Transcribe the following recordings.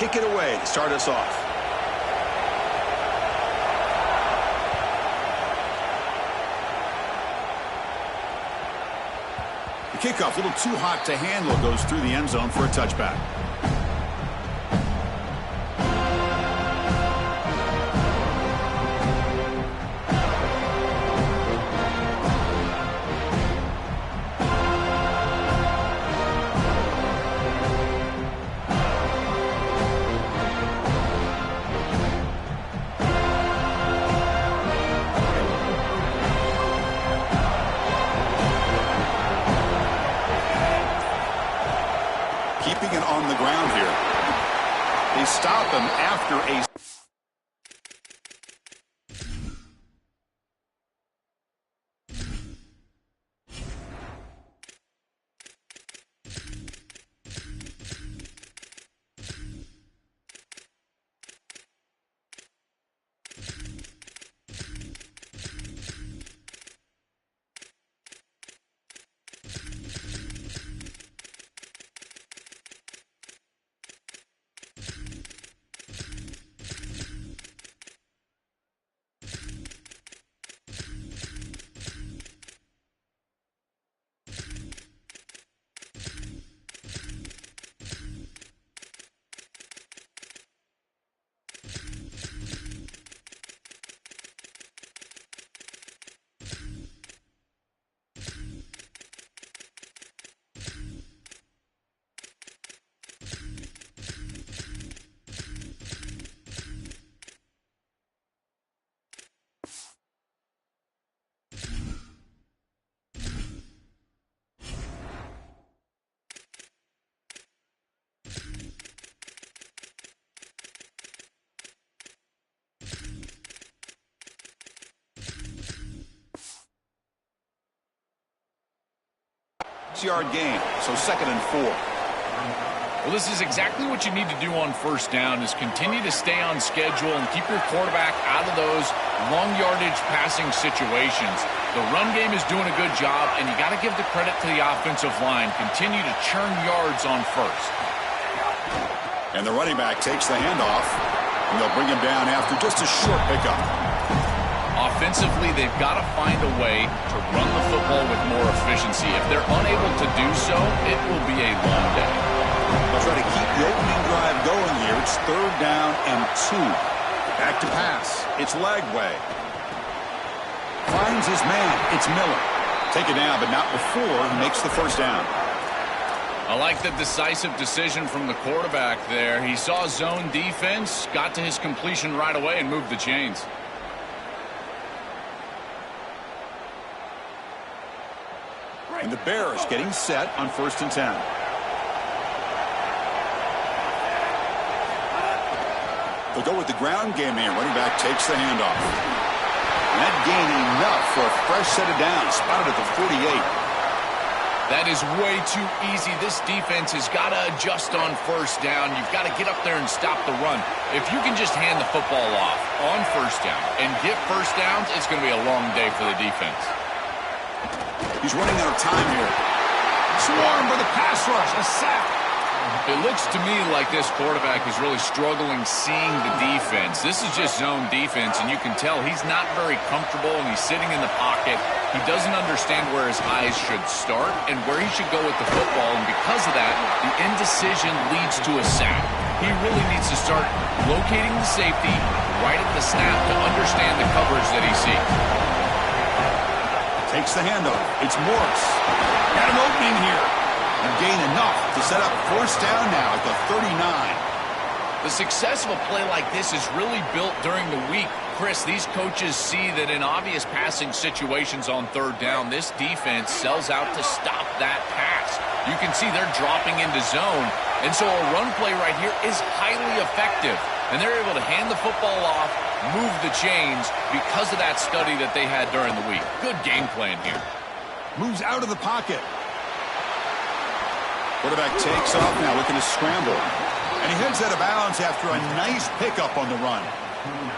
kick it away to start us off. The kickoff, a little too hot to handle, goes through the end zone for a touchback. Keeping it on the ground here. They stop him after a... Yard gain, so 2nd and 4. Well, this is exactly what you need to do on first down, is continue to stay on schedule and keep your quarterback out of those long yardage passing situations. The run game is doing a good job, and you got to give the credit to the offensive line. Continue to churn yards on first. And the running back takes the handoff, and they'll bring him down after just a short pickup. Offensively, they've got to find a way to run the football with more efficiency. If they're unable to do so, it will be a long day. They'll try to keep the opening drive going here. It's 3rd down and 2. Back to pass. It's Lagway. Finds his man. It's Miller. Take it down, but not before he makes the first down. I like the decisive decision from the quarterback there. He saw zone defense, got to his completion right away, and moved the chains. And the Bears getting set on 1st and 10. They'll go with the ground game here. Running back takes the handoff. And that gain enough for a fresh set of downs. Spotted at the 48. That is way too easy. This defense has got to adjust on first down. You've got to get up there and stop the run. If you can just hand the football off on first down and get first downs, it's going to be a long day for the defense. He's running out of time here. Swarm for the pass rush. A sack. It looks to me like this quarterback is really struggling seeing the defense. This is just zone defense, and you can tell he's not very comfortable, and he's sitting in the pocket. He doesn't understand where his eyes should start and where he should go with the football, and because of that, the indecision leads to a sack. He really needs to start locating the safety right at the snap to understand the coverage that he sees. Takes the handoff. It's Morris. Got an opening here. And gain enough to set up 1st down now at the 39. The success of a play like this is really built during the week. Chris, these coaches see that in obvious passing situations on 3rd down, this defense sells out to stop that pass. You can see they're dropping into zone, and so a run play right here is highly effective. And they're able to hand the football off, move the chains because of that study that they had during the week. Good game plan here. Moves out of the pocket. Quarterback takes off now, looking to scramble. And he heads out of bounds after a nice pickup on the run.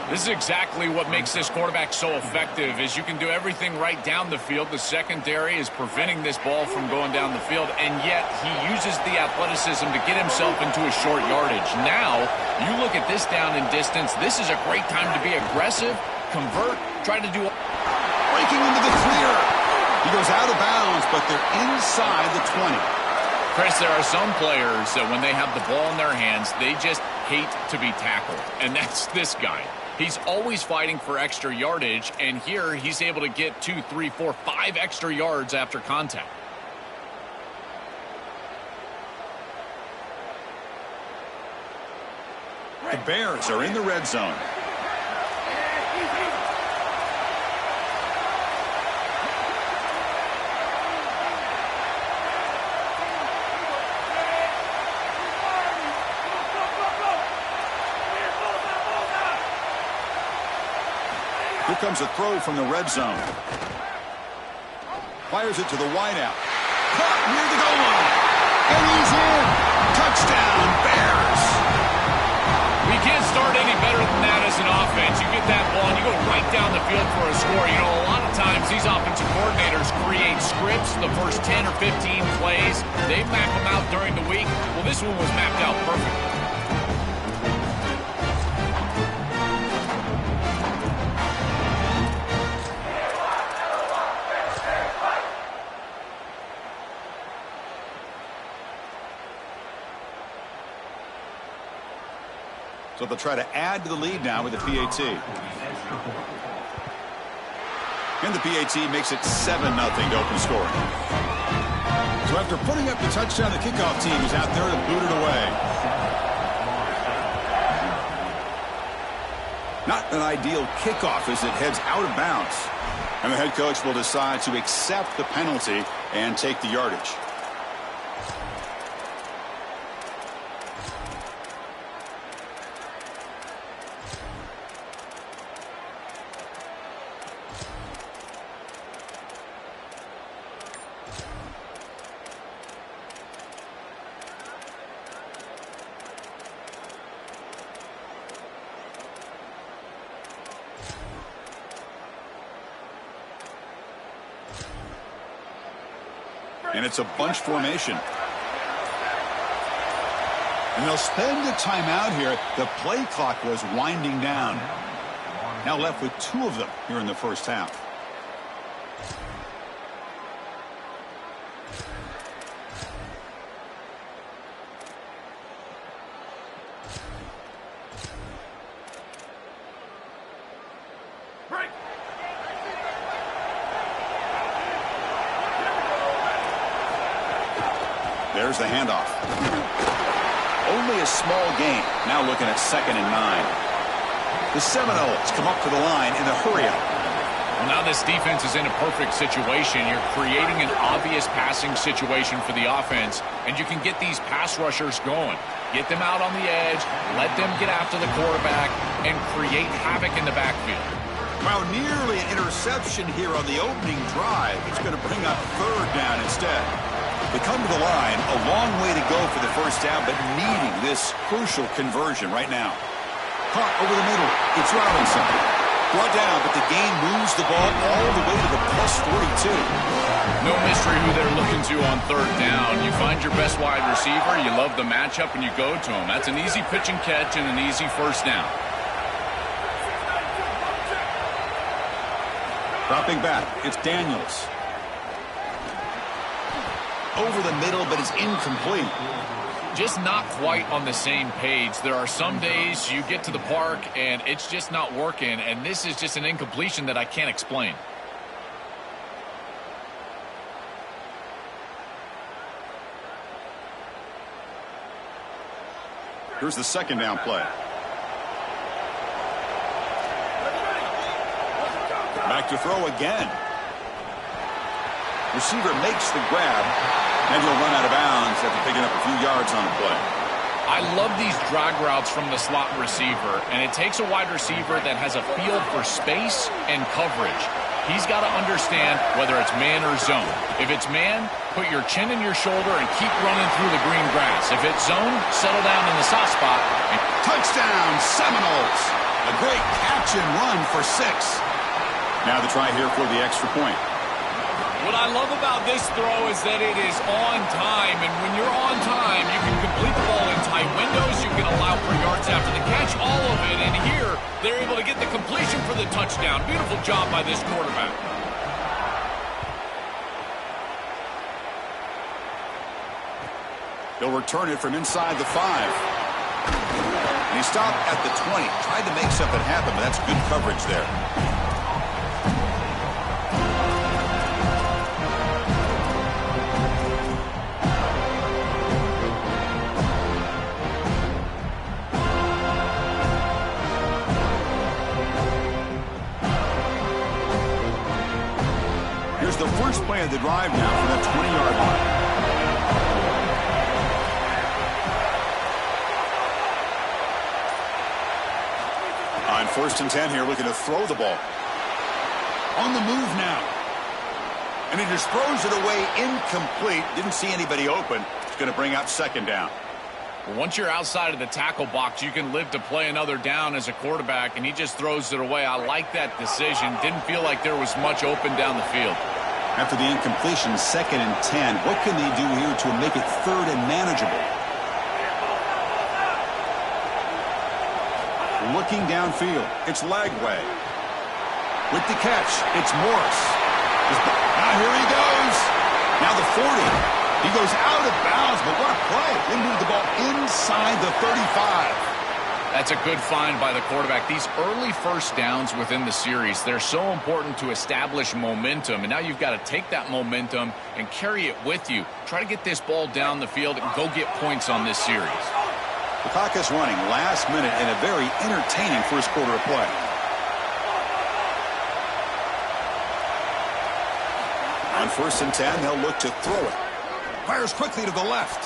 This is exactly what makes this quarterback so effective, is you can do everything right down the field. The secondary is preventing this ball from going down the field, and yet he uses the athleticism to get himself into a short yardage. Now, you look at this down and distance, this is a great time to be aggressive, convert, try to do... Breaking into the clear. He goes out of bounds, but they're inside the 20. Chris, there are some players that when they have the ball in their hands, they just hate to be tackled, and that's this guy. He's always fighting for extra yardage, and here he's able to get 2, 3, 4, 5 extra yards after contact. The Bears are in the red zone. Here comes a throw from the red zone. Fires it to the wideout. Caught near the goal line. And he's in. Touchdown, Bears. We can't start any better than that as an offense. You get that ball and you go right down the field for a score. You know, a lot of times these offensive coordinators create scripts, the first 10 or 15 plays. They map them out during the week. Well, this one was mapped out perfectly. So they'll try to add to the lead now with the PAT. And the PAT makes it 7-0 to open scoring. So after putting up the touchdown, the kickoff team is out there to boot it away. Not an ideal kickoff as it heads out of bounds. And the head coach will decide to accept the penalty and take the yardage. And it's a bunch formation. And they'll spend a timeout here. The play clock was winding down. Now left with 2 of them here in the first half. There's the handoff. Only a small gain. Now looking at 2nd and 9. The Seminoles come up to the line in a hurry-up. Well, now this defense is in a perfect situation. You're creating an obvious passing situation for the offense, and you can get these pass rushers going. Get them out on the edge, let them get after the quarterback, and create havoc in the backfield. Well, nearly an interception here on the opening drive. It's going to bring up 3rd down instead. They come to the line, a long way to go for the first down, but needing this crucial conversion right now. Caught over the middle. It's Robinson. Brought down, but the gain moves the ball all the way to the +42. No mystery who they're looking to on 3rd down. You find your best wide receiver, you love the matchup, and you go to him. That's an easy pitch and catch and an easy first down. Dropping back, it's Daniels. Over the middle, but it's incomplete. Just not quite on the same page. There are some days you get to the park and it's just not working, and this is just an incompletion that I can't explain. Here's the 2nd down play. Back to throw again. Receiver makes the grab, and he'll run out of bounds after picking up a few yards on the play. I love these drag routes from the slot receiver, and it takes a wide receiver that has a feel for space and coverage. He's got to understand whether it's man or zone. If it's man, put your chin in your shoulder and keep running through the green grass. If it's zone, settle down in the soft spot. Touchdown, Seminoles! A great catch and run for 6. Now the try here for the extra point. What I love about this throw is that it is on time, and when you're on time, you can complete the ball in tight windows, you can allow for yards after the catch, all of it, and here, they're able to get the completion for the touchdown. Beautiful job by this quarterback. He'll return it from inside the 5. And he stopped at the 20. Tried to make something happen, but that's good coverage there. Here's the first play of the drive now from that 20-yard line. On 1st and 10 here, looking to throw the ball. On the move now. And he just throws it away incomplete. Didn't see anybody open. It's going to bring up 2nd down. Well, once you're outside of the tackle box, you can live to play another down as a quarterback, and he just throws it away. I like that decision. Didn't feel like there was much open down the field. After the incompletion, 2nd and 10. What can they do here to make it 3rd and manageable? Looking downfield, it's Lagway. With the catch, it's Morris. Now here he goes. Now the 40. He goes out of bounds, but what a play. They move the ball inside the 35. That's a good find by the quarterback. These early first downs within the series, they're so important to establish momentum. And now you've got to take that momentum and carry it with you. Try to get this ball down the field and go get points on this series. The clock is running last minute in a very entertaining first quarter of play. On 1st and 10, they'll look to throw it. Fires quickly to the left.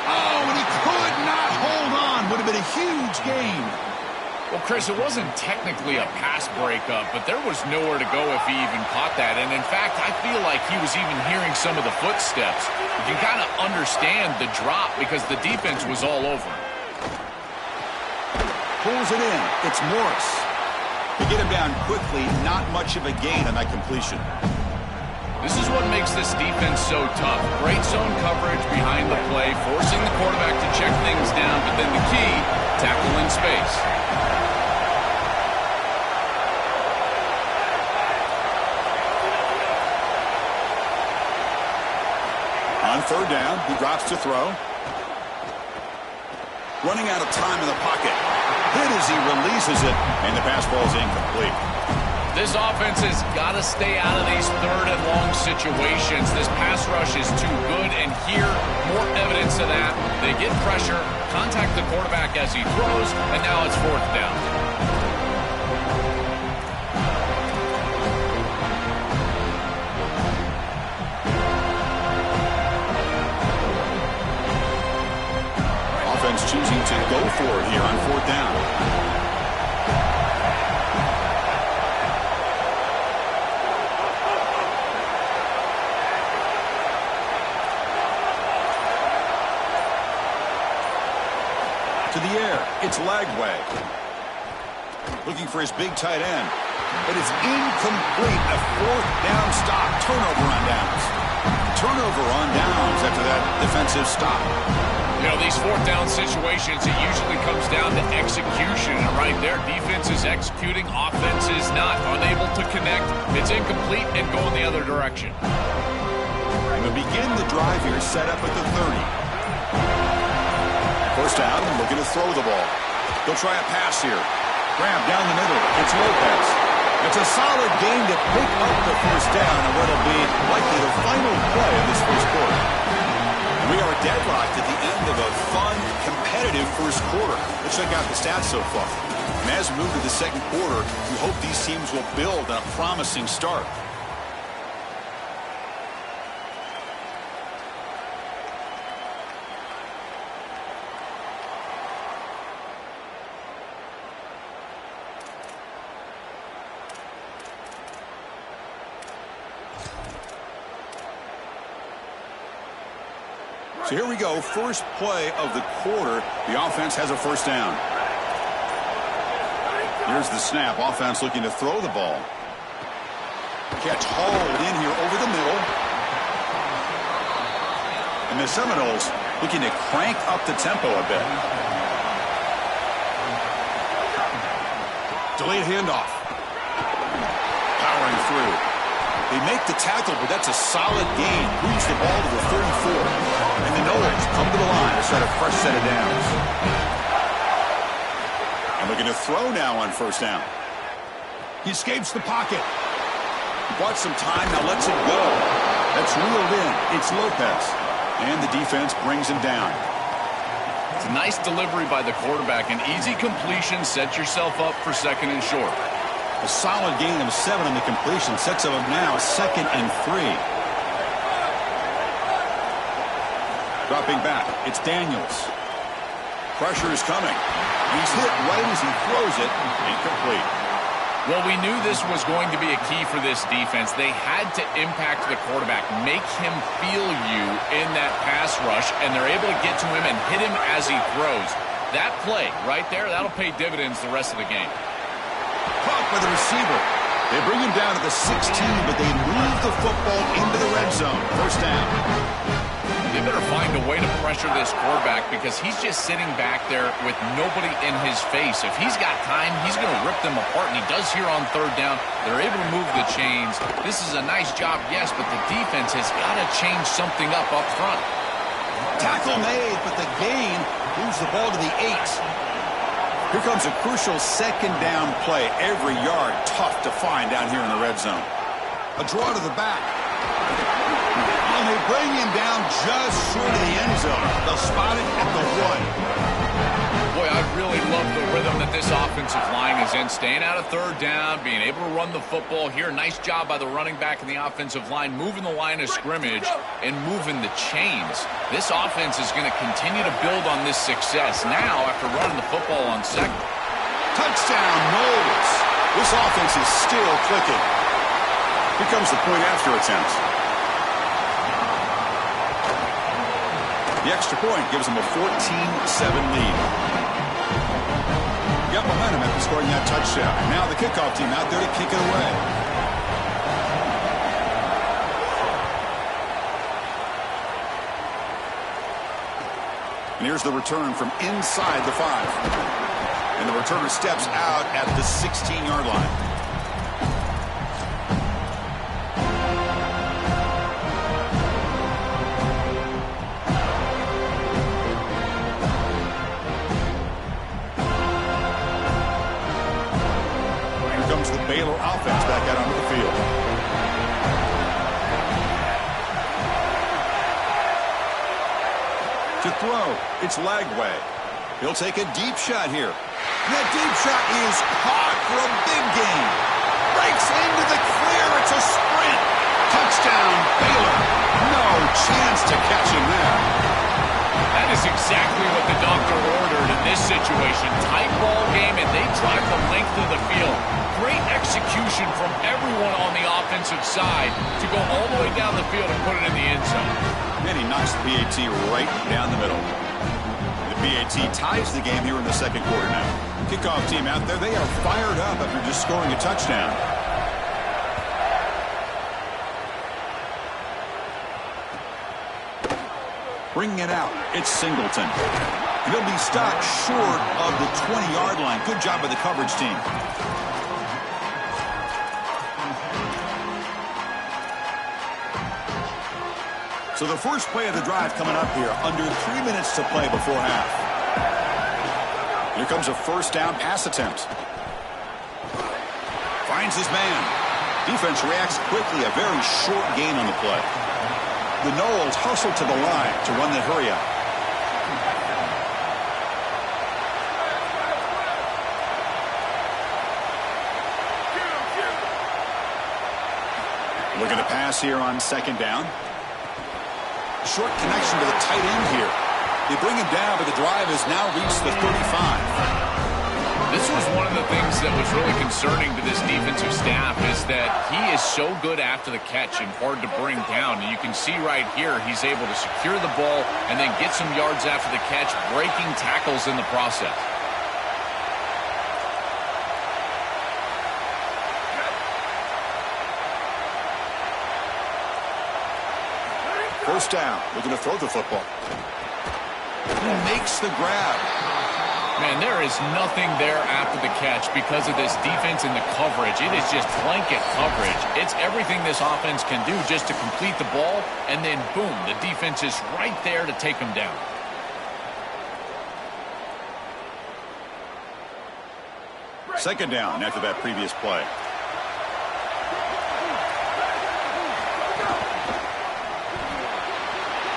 Oh, and he could not hold on. Would have been a huge gain. Well, Chris, it wasn't technically a pass breakup, but there was nowhere to go if he even caught that. And, in fact, I feel like he was even hearing some of the footsteps. You can kind of understand the drop because the defense was all over him. Pulls it in. It's Morris. To get him down quickly, not much of a gain on that completion. This is what makes this defense so tough. Great zone coverage behind the play, forcing the quarterback to check things down, but then the key, tackle in space. On 3rd down, he drops to throw. Running out of time in the pocket. Hit as he releases it, and the pass ball is incomplete. This offense has got to stay out of these 3rd and long situations. This pass rush is too good, and here, more evidence of that. They get pressure, contact the quarterback as he throws, and now it's 4th down. Offense choosing to go for it here on 4th down. To the air, it's Lagway. Looking for his big tight end. But it's incomplete. A 4th down stop. Turnover on downs. Turnover on downs after that defensive stop. You know, these 4th down situations, it usually comes down to execution. And right there, defense is executing, offense is not. Unable to connect. It's incomplete and going the other direction. We'll begin the drive here, set up at the 30. First down, looking to throw the ball. They'll try a pass here. Grab down the middle. It's Lopez. It's a solid gain to pick up the first down and what'll be likely the final play of this first quarter. We are deadlocked at the end of a fun, competitive first quarter. Let's check out the stats so far. And as we move to the second quarter, we hope these teams will build on a promising start. So here we go, first play of the quarter. The offense has a first down. Here's the snap. Offense looking to throw the ball. Catch hauled in here over the middle. And the Seminoles looking to crank up the tempo a bit. Delayed handoff. Powering through. They make the tackle, but that's a solid gain. Moves the ball to the 34. And the Noles come to the line to set a fresh set of downs. And looking to throw now on first down. He escapes the pocket. Bought some time, now lets it go. That's reeled in. It's Lopez. And the defense brings him down. It's a nice delivery by the quarterback. An easy completion sets yourself up for 2nd and short. A solid gain of 7 on the completion. Sets him up now 2nd and 3. Dropping back. It's Daniels. Pressure is coming. He's hit right as he throws it. Incomplete. Well, we knew this was going to be a key for this defense. They had to impact the quarterback, make him feel you in that pass rush, and they're able to get to him and hit him as he throws. That play right there, that'll pay dividends the rest of the game. Caught by the receiver. They bring him down to the 16, but they move the football into the red zone. First down. They better find a way to pressure this quarterback because he's just sitting back there with nobody in his face. If he's got time, he's going to rip them apart, and he does here on 3rd down. They're able to move the chains. This is a nice job, yes, but the defense has got to change something up front. Tackle made, but the gain moves the ball to the 8. Here comes a crucial 2nd down play. Every yard tough to find down here in the red zone. A draw to the back. And they bring him down just short of the end zone. They'll spot it at the 1. Boy, I really love the rhythm that this offensive line is in. Staying out of 3rd down, being able to run the football here. Nice job by the running back and the offensive line, moving the line of scrimmage and moving the chains. This offense is going to continue to build on this success. Now, after running the football on 2nd. Touchdown, Noles. This offense is still clicking. Here comes the point after attempt. The extra point gives them a 14-7 lead. Got momentum after scoring that touchdown. Now the kickoff team out there to kick it away. And here's the return from inside the 5. And the returner steps out at the 16-yard line. Baylor offense back out onto the field. To throw, it's Lagway. He'll take a deep shot here. And that deep shot is caught for a big gain. Breaks into the clear. It's a sprint. Touchdown, Baylor. No chance to catch him there. That is exactly what the doctor ordered in this situation. Tight ball game, and they drive the length of the field. Great execution from everyone on the offensive side to go all the way down the field and put it in the end zone. And he knocks the PAT right down the middle. The PAT ties the game here in the 2nd quarter now. Kickoff team out there, they are fired up after just scoring a touchdown. Bringing it out, it's Singleton. He'll be stopped short of the 20-yard line. Good job by the coverage team. So the first play of the drive coming up here, under 3 minutes to play before half. Here comes a first down pass attempt. Finds his man. Defense reacts quickly, a very short gain on the play. The Noles hustle to the line to run the hurry up. Looking to pass here on 2nd down. Short connection to the tight end here. They bring him down, but the drive has now reached the 35. This was one of the things that was really concerning to this defensive staff is that he is so good after the catch and hard to bring down. And you can see right here he's able to secure the ball and then get some yards after the catch, breaking tackles in the process. First down. Looking to throw the football. He makes the grab. Man, there is nothing there after the catch because of this defense and the coverage. It is just blanket coverage. It's everything this offense can do just to complete the ball, and then, boom, the defense is right there to take them down. Second down after that previous play.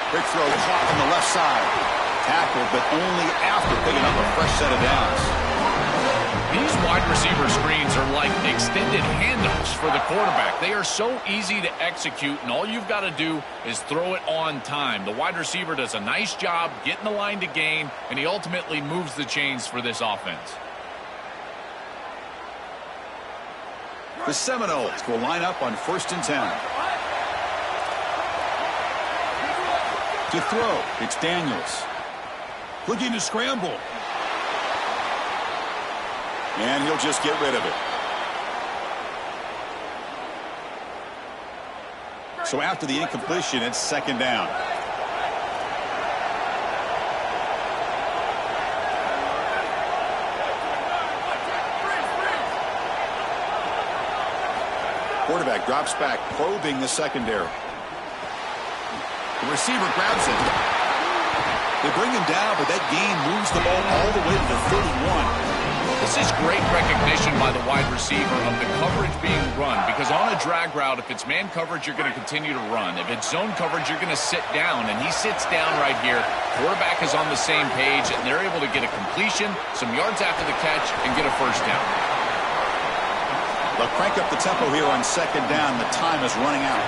Quick throw caught from the left side. Tackled, but only after picking up a fresh set of downs. These wide receiver screens are like extended handoffs for the quarterback. They are so easy to execute, and all you've got to do is throw it on time. The wide receiver does a nice job getting the line to gain, and he ultimately moves the chains for this offense. The Seminoles will line up on 1st and 10. To throw, it's Daniels. Looking to scramble. And he'll just get rid of it. So after the incompletion, it's second down. Quarterback drops back, probing the secondary. The receiver grabs it. They bring him down, but that gain moves the ball all the way to the 31. This is great recognition by the wide receiver of the coverage being run, because on a drag route, if it's man coverage, you're going to continue to run. If it's zone coverage, you're going to sit down, and he sits down right here. Quarterback is on the same page, and they're able to get a completion, some yards after the catch, and get a first down. They'll crank up the tempo here on second down. The time is running out.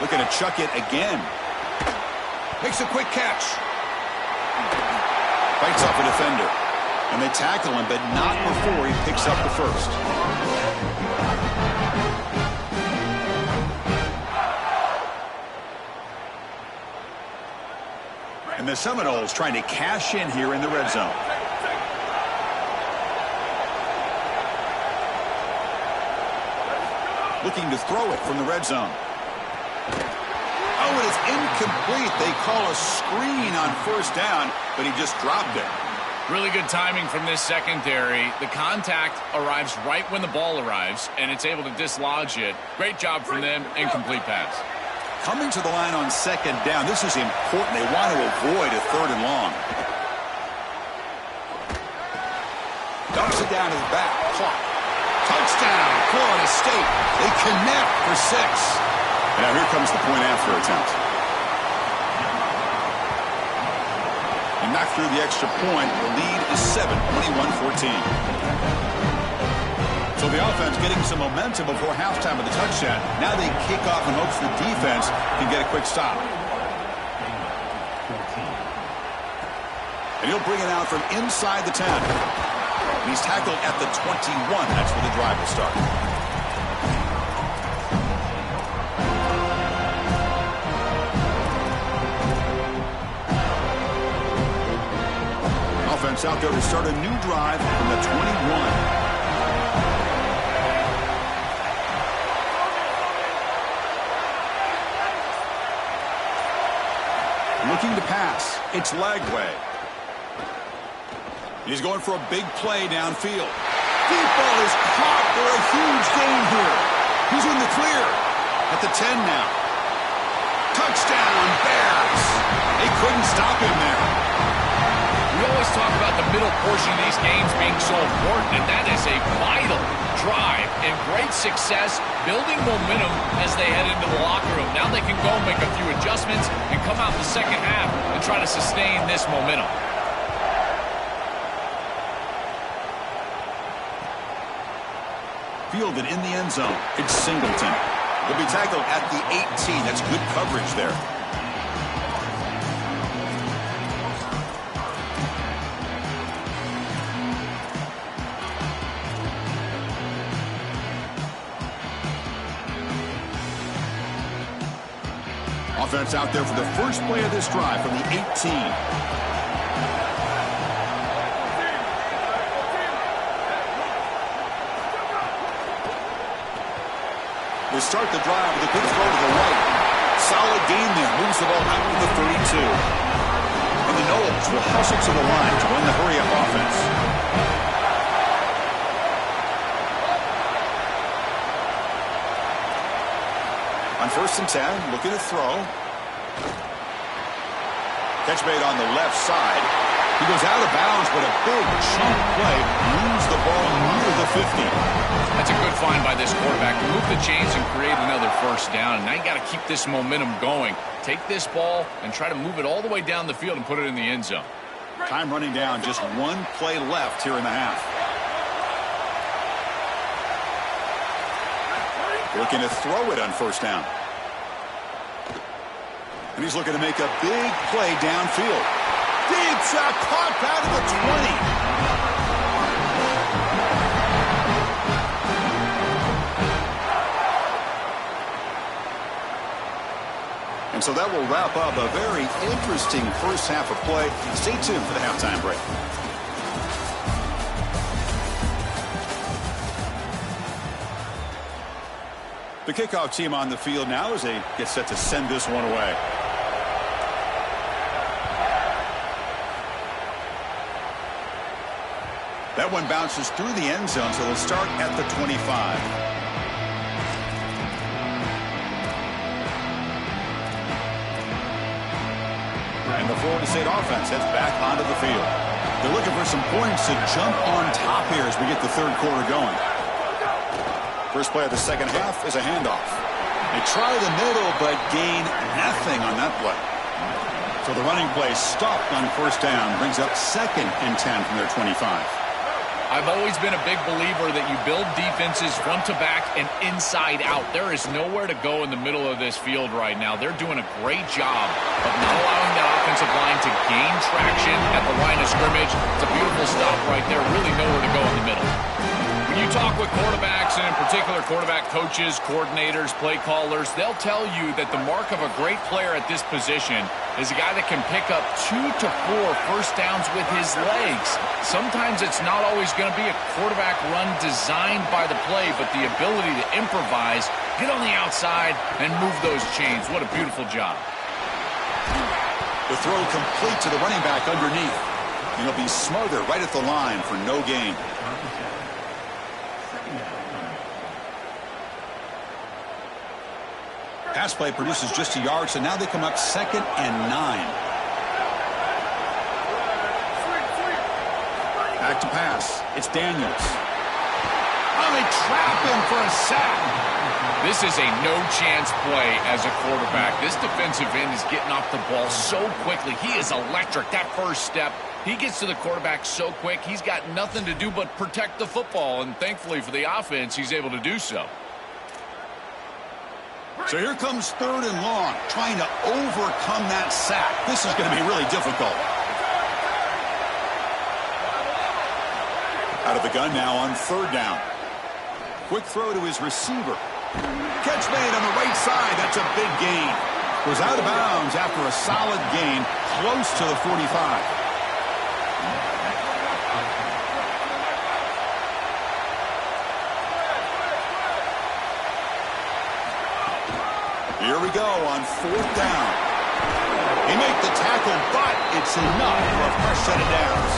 Looking to chuck it again. Makes a quick catch. Fights off a defender. And they tackle him, but not before he picks up the first. And the Seminoles trying to cash in here in the red zone. Looking to throw it from the red zone. Oh, it is incomplete. They call a screen on first down, but he just dropped it. Really good timing from this secondary. The contact arrives right when the ball arrives, and it's able to dislodge it. Great job from them. Incomplete pass. Coming to the line on second down. This is important. They want to avoid a third and long. Dumps it down to the back. Clock. Touchdown, Florida State. They connect for 6. Now here comes the point after attempt. And knocked through the extra point. The lead is 7, 21-14. So the offense getting some momentum before halftime of the touchdown. Now they kick off in hopes the defense can get a quick stop. And he'll bring it out from inside the 10. And he's tackled at the 21. That's where the drive will start. Offense out there to start a new drive from the 21. Looking to pass. It's Lagway. He's going for a big play downfield. Deep ball is caught for a huge gain here. He's in the clear at the 10 now. Touchdown, Bears. They couldn't stop him there. We always talk about the middle portion of these games being so important, and that is a vital drive and great success, building momentum as they head into the locker room. Now they can go make a few adjustments and come out in the second half and try to sustain this momentum. Fielded in the end zone. It's Singleton. He'll be tackled at the 18. That's good coverage there. Offense out there for the first play of this drive from the 18. start the drive with a quick throw to the right. Solid gain there. Moves the ball out to the 32. And the Knowles will hustle to the line to run the hurry-up offense. On 1st and 10, looking to throw. Catch made on the left side. He goes out of bounds, but a big chunk play moves the ball near the 50. That's a good find by this quarterback to move the chains and create another first down. And now you got to keep this momentum going. Take this ball and try to move it all the way down the field and put it in the end zone. Time running down, just one play left here in the half. Looking to throw it on 1st down. And he's looking to make a big play downfield. Deep shot, caught out of the 20. And so that will wrap up a very interesting first half of play. Stay tuned for the halftime break. The kickoff team on the field now as they get set to send this one away. That one bounces through the end zone, so they'll start at the 25. And the Florida State offense heads back onto the field. They're looking for some points to jump on top here as we get the third quarter going. First play of the second half is a handoff. They try the middle, but gain nothing on that play. So the running play stopped on 1st down, brings up 2nd and 10 from their 25. I've always been a big believer that you build defenses front to back and inside out. There is nowhere to go in the middle of this field right now. They're doing a great job of not allowing that offensive line to gain traction at the line of scrimmage. It's a beautiful stop right there. Really nowhere to go in the middle. When you talk with quarterbacks, and in particular quarterback coaches, coordinators, play callers, they'll tell you that the mark of a great player at this position is a guy that can pick up 2 to 4 first downs with his legs. Sometimes it's not always going to be a quarterback run designed by the play, but the ability to improvise, get on the outside, and move those chains. What a beautiful job. The throw complete to the running back underneath. And he'll be smothered right at the line for no gain. Pass play produces just a yard, so now they come up 2nd and 9. Back to pass. It's Daniels. Oh, they trap him for a sack. This is a no-chance play as a quarterback. This defensive end is getting off the ball so quickly. He is electric. That first step, he gets to the quarterback so quick. He's got nothing to do but protect the football, and thankfully for the offense, he's able to do so. So here comes 3rd and long, trying to overcome that sack. This is going to be really difficult. Out of the gun now on 3rd down. Quick throw to his receiver. Catch made on the right side. That's a big gain. Was out of bounds after a solid gain close to the 45. Here we go on 4th down. He made the tackle, but it's enough for a fresh set of downs.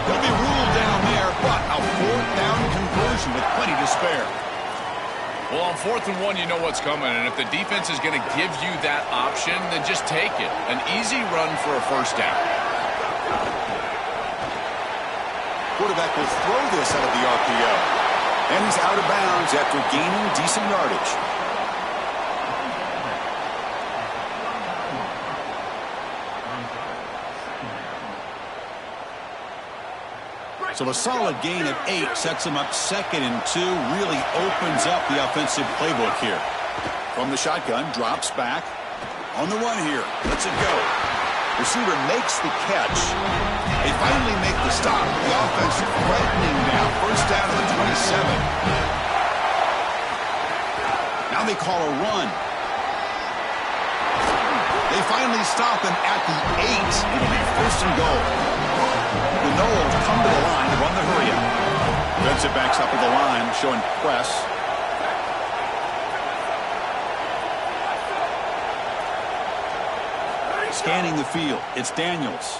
He'll be ruled down there, but a 4th down conversion with plenty to spare. Well, on 4th and 1, you know what's coming, and if the defense is going to give you that option, then just take it. An easy run for a first down. Quarterback will throw this out of the RPO. And he's out of bounds after gaining decent yardage. So a solid gain of 8 sets him up 2nd and 2. Really opens up the offensive playbook here. From the shotgun, drops back. On the run here. Lets it go. Receiver makes the catch. They finally make the stop. The offense threatening now. First down to the 27. Now they call a run. They finally stop him at the 8. It'll be 1st and goal. The Knowles come to the line to run the hurry-up. Defensive backs up at the line, showing press. Scanning the field, it's Daniels.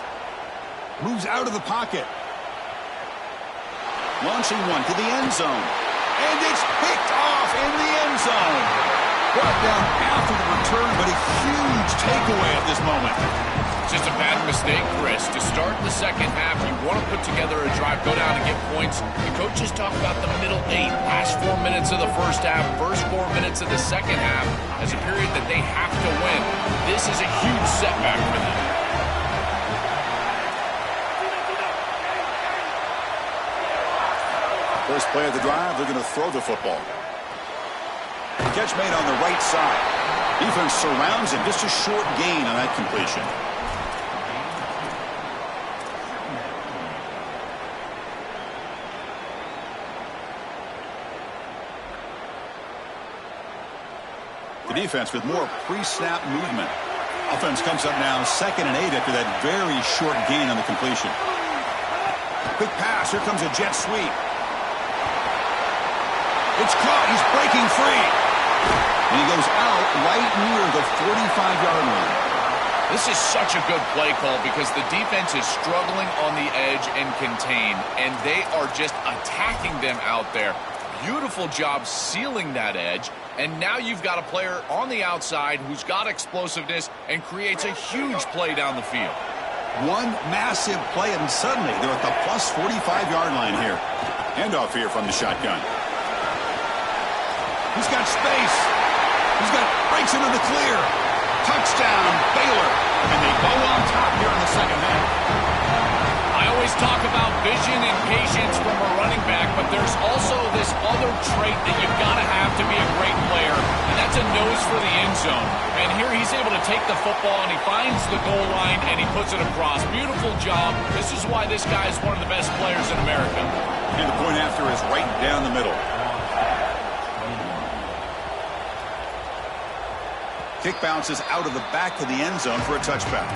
Moves out of the pocket. Launching one to the end zone. And it's picked off in the end zone. Brought down after the return, but a huge takeaway at this moment. Just a bad mistake, Chris. To start the second half, you want to put together a drive, go down and get points. The coaches talk about the middle 8, last 4 minutes of the first half, first 4 minutes of the second half as a period that they have to win. This is a huge setback for them. First play of the drive, they're going to throw the football. Catch made on the right side. Defense surrounds him. Just a short gain on that completion. The defense with more pre-snap movement. Offense comes up now 2nd and 8 after that very short gain on the completion. Quick pass. Here comes a jet sweep. It's caught. He's breaking free. And he goes out right near the 45-yard line. This is such a good play call because the defense is struggling on the edge and contain, and they are just attacking them out there. Beautiful job sealing that edge, and now you've got a player on the outside who's got explosiveness and creates a huge play down the field. One massive play, and suddenly they're at the plus 45-yard line here. Handoff here from the shotgun. He's got space. Breaks into the clear. Touchdown, Baylor. And they go on top here in the second half. I always talk about vision and patience from a running back, but there's also this other trait that you've got to have to be a great player, and that's a nose for the end zone. And here he's able to take the football, and he finds the goal line, and he puts it across. Beautiful job. This is why this guy is one of the best players in America. And the point after is right down the middle. Kick bounces out of the back of the end zone for a touchback.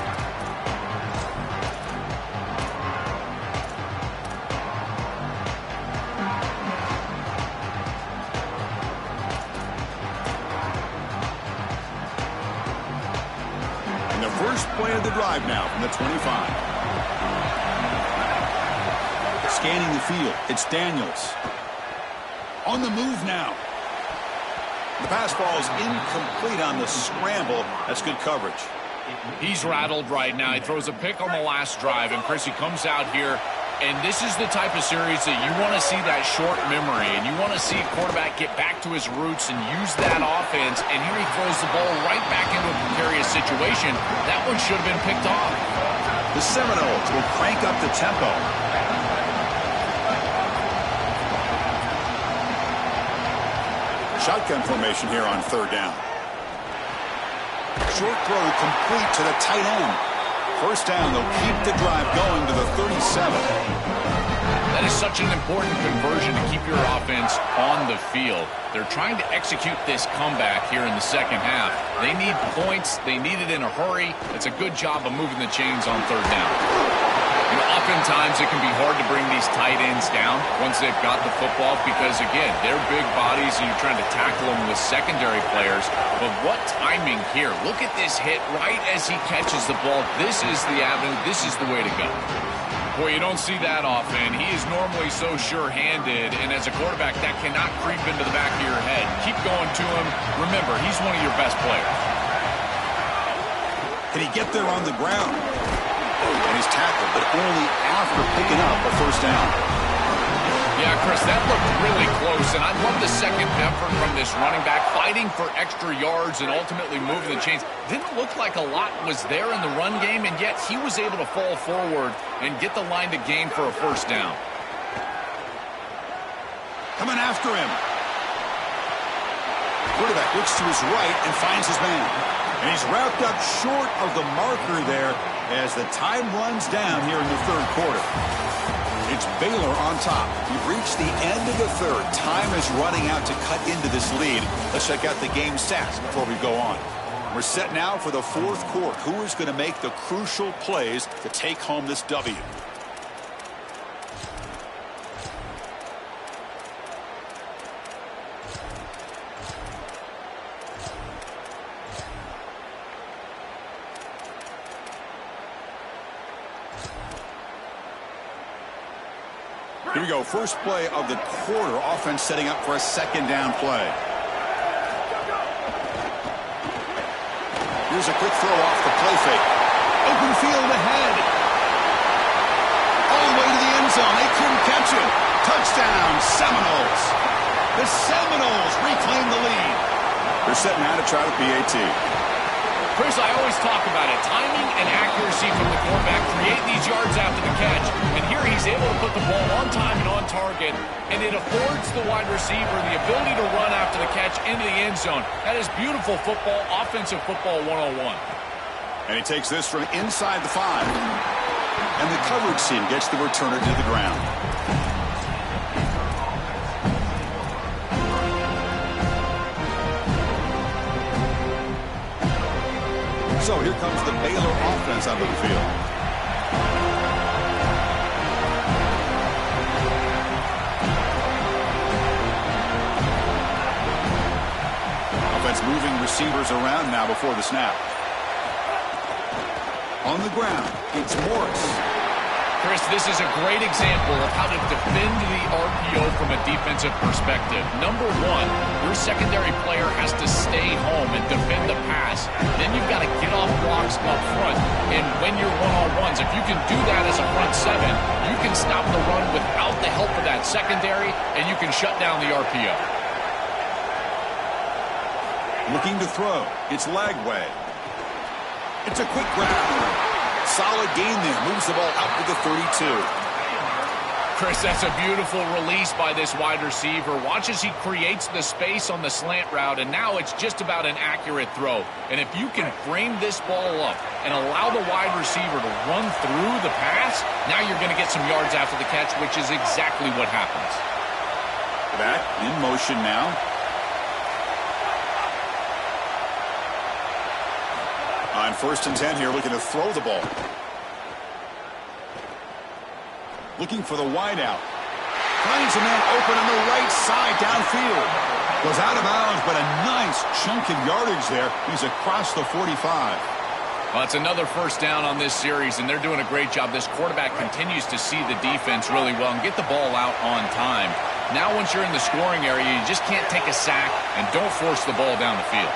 And the first play of the drive now from the 25. Scanning the field, it's Daniels. On the move now. The pass ball is incomplete on the scramble. That's good coverage. He's rattled right now. He throws a pick on the last drive, and Chris, he comes out here, and this is the type of series that you want to see that short memory, and you want to see a quarterback get back to his roots and use that offense, and here he throws the ball right back into a precarious situation. That one should have been picked off. The Seminoles will crank up the tempo. Shotgun formation here on 3rd down. Short throw complete to the tight end. First down, they'll keep the drive going to the 37. That is such an important conversion to keep your offense on the field. They're trying to execute this comeback here in the second half. They need points. They need it in a hurry. It's a good job of moving the chains on 3rd down. Oftentimes it can be hard to bring these tight ends down once they've got the football because, again, they're big bodies and you're trying to tackle them with secondary players. But what timing here. Look at this hit right as he catches the ball. This is the avenue. This is the way to go. Boy, you don't see that often. He is normally so sure-handed, and as a quarterback, that cannot creep into the back of your head. Keep going to him. Remember, he's one of your best players. Can he get there on the ground? And he's tackled, but only after picking up a first down. Yeah, Chris, that looked really close, and I love the second effort from this running back, fighting for extra yards and ultimately moving the chains. Didn't look like a lot was there in the run game, and yet he was able to fall forward and get the line to gain for a first down. Coming after him. Quarterback looks to his right and finds his man. And he's wrapped up short of the marker there as the time runs down here in the 3rd quarter. It's Baylor on top. We've reached the end of the 3rd. Time is running out to cut into this lead. Let's check out the game stats before we go on. We're set now for the 4th quarter. Who is going to make the crucial plays to take home this W? Here we go. First play of the quarter. Offense setting up for a second down play. Here's a quick throw off the play fake. Open field ahead. All the way to the end zone. They couldn't catch it. Touchdown, Seminoles. The Seminoles reclaim the lead. They're setting out to try the PAT. Chris, I always talk about it. Timing and accuracy from the quarterback create these yards after the catch. And here he's able to put the ball on time and on target. And it affords the wide receiver the ability to run after the catch into the end zone. That is beautiful football, offensive football 101. And he takes this from inside the 5. And the coverage team gets the returner to the ground. So here comes the Baylor offense onto the field. Offense moving receivers around now before the snap. On the ground, it's Morris. Chris, this is a great example of how to defend the RPO from a defensive perspective. Number one, your secondary player has to stay home and defend the pass. Then you've got to get off blocks up front. And when you're one-on-ones, if you can do that as a front seven, you can stop the run without the help of that secondary, and you can shut down the RPO. Looking to throw. It's Lagway. It's a quick grab. Solid gain there. Moves the ball out to the 32. Chris, that's a beautiful release by this wide receiver. Watch as he creates the space on the slant route, and now it's just about an accurate throw. And if you can frame this ball up and allow the wide receiver to run through the pass, now you're going to get some yards after the catch, which is exactly what happens. Back in motion now. On 1st and 10 here, looking to throw the ball. Looking for the wideout. Finds a man open on the right side downfield. Goes out of bounds, but a nice chunk of yardage there. He's across the 45. Well, it's another first down on this series, and they're doing a great job. This quarterback continues to see the defense really well and get the ball out on time. Now once you're in the scoring area, you just can't take a sack and don't force the ball down the field.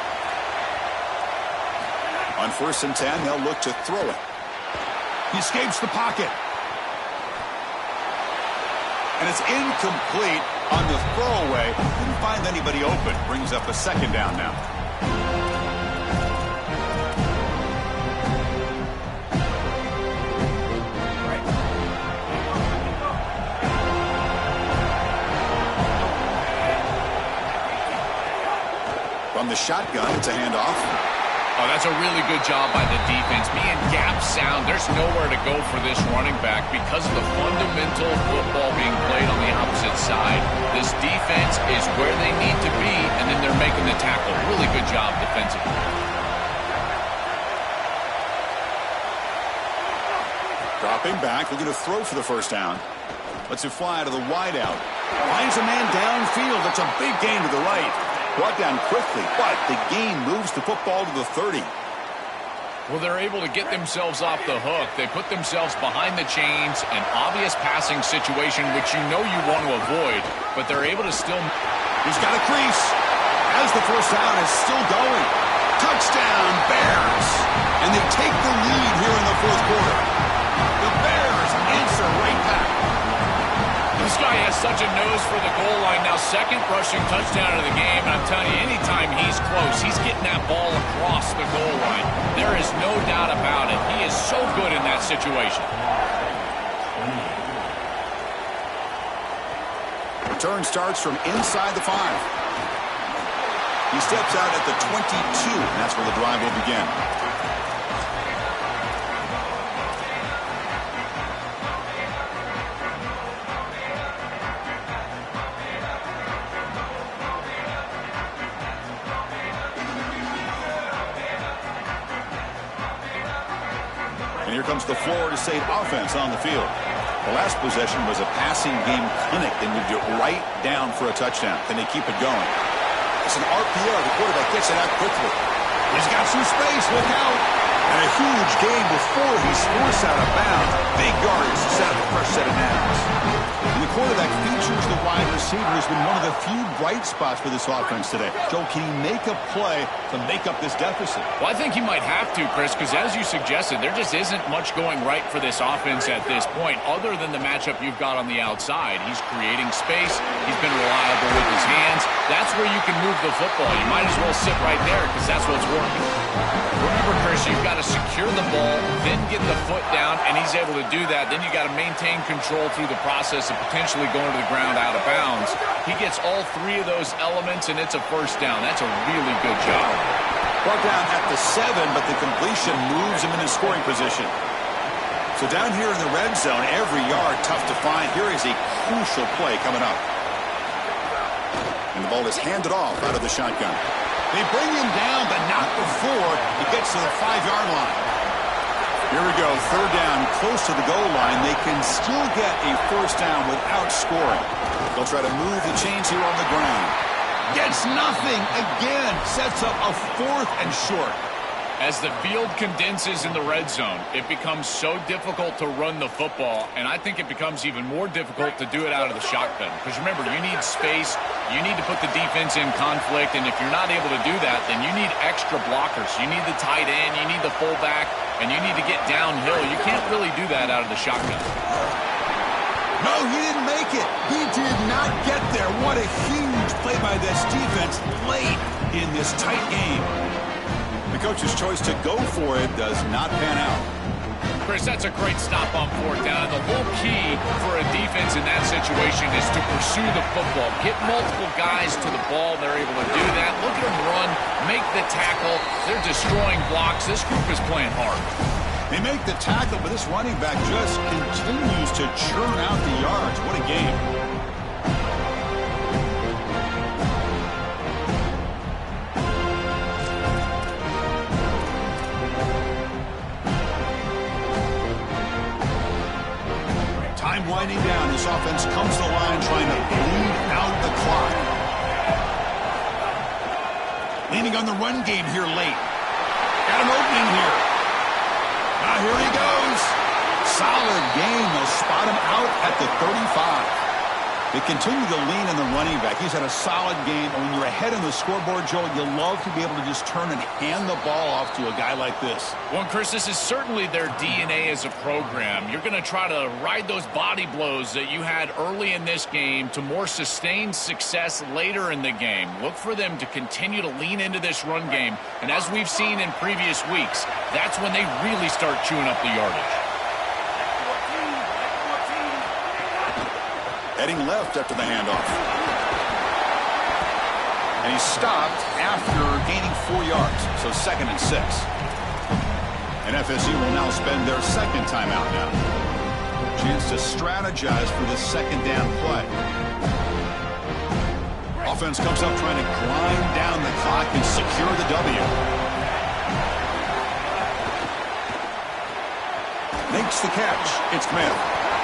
On 1st and 10, they'll look to throw it. He escapes the pocket. And it's incomplete on the throwaway. Didn't find anybody open. Brings up a second down now. From the shotgun, it's a handoff. Oh, that's a really good job by the defense. Being gap sound, there's nowhere to go for this running back because of the fundamental football being played on the opposite side. This defense is where they need to be, and then they're making the tackle. Really good job defensively. Dropping back, looking to throw for the first down. Lets it fly to the wideout. Finds a man downfield. That's a big gain to the right. Brought down quickly, but the gain moves the football to the 30. Well, they're able to get themselves off the hook. They put themselves behind the chains, an obvious passing situation, which you know you want to avoid, but they're able to still... He's got a crease as the first down is still going. Touchdown, Bears! And they take the lead here in the 4th quarter. The Bears answer right back. This guy has such a nose for the goal line. Now, second rushing touchdown of the game. And I'm telling you, anytime he's close, he's getting that ball across the goal line. There is no doubt about it. He is so good in that situation. Return starts from inside the 5. He steps out at the 22, and that's where the drive will begin. And here comes the Florida State offense on the field. The last possession was a passing game clinic. They moved it right down for a touchdown. Can they keep it going? It's an RPO. The quarterback gets it out quickly. He's got some space. Look out. And a huge gain before he's forced out of bounds. Big yardage to set up a fresh set of downs. And the quarterback features the wide receiver has been one of the few bright spots for this offense today. Joe, can he make a play to make up this deficit? Well, I think he might have to, Chris, because as you suggested, there just isn't much going right for this offense at this point, other than the matchup you've got on the outside. He's creating space. He's been reliable with his hands. That's where you can move the football. You might as well sit right there because that's what's working. Remember, Chris, you've got to secure the ball, then get the foot down, and he's able to do that. Then you got to maintain control through the process of potentially going to the ground out of bounds. He gets all three of those elements, and it's a first down. That's a really good job. Brought down at the 7, but the completion moves him into scoring position. So down here in the red zone, every yard tough to find. Here is a crucial play coming up. And the ball is handed off out of the shotgun. They bring him down, but not before he gets to the 5-yard line. Here we go, third down, close to the goal line. They can still get a first down without scoring. They'll try to move the chains here on the ground. Gets nothing again. Sets up a 4th and short. As the field condenses in the red zone, it becomes so difficult to run the football, and I think it becomes even more difficult to do it out of the shotgun. Because remember, you need space, you need to put the defense in conflict, and if you're not able to do that, then you need extra blockers. You need the tight end, you need the fullback, and you need to get downhill. You can't really do that out of the shotgun. No, he didn't make it. He did not get there. What a huge play by this defense late in this tight game. The coach's choice to go for it does not pan out. Chris, that's a great stop on 4th down. And the whole key for a defense in that situation is to pursue the football. Get multiple guys to the ball. They're able to do that. Look at them run, make the tackle. They're destroying blocks. This group is playing hard. They make the tackle, but this running back just continues to churn out the yards. What a game. Time winding down. This offense comes to the line trying to bleed out the clock. Leaning on the run game here late. Got an opening here. Now here he goes. Solid game. They'll spot him out at the 35. They continue to lean on the running back. He's had a solid game. And when you're ahead in the scoreboard, Joe, you love to be able to just turn and hand the ball off to a guy like this. Well, Chris, this is certainly their DNA as a program. You're going to try to ride those body blows that you had early in this game to more sustained success later in the game. Look for them to continue to lean into this run game. And as we've seen in previous weeks, that's when they really start chewing up the yardage. Heading left after the handoff. And he's stopped after gaining 4 yards. So 2nd and 6. And FSU will now spend their second timeout now. Chance to strategize for this second down play. Offense comes up trying to grind down the clock and secure the W. Makes the catch. It's Smith.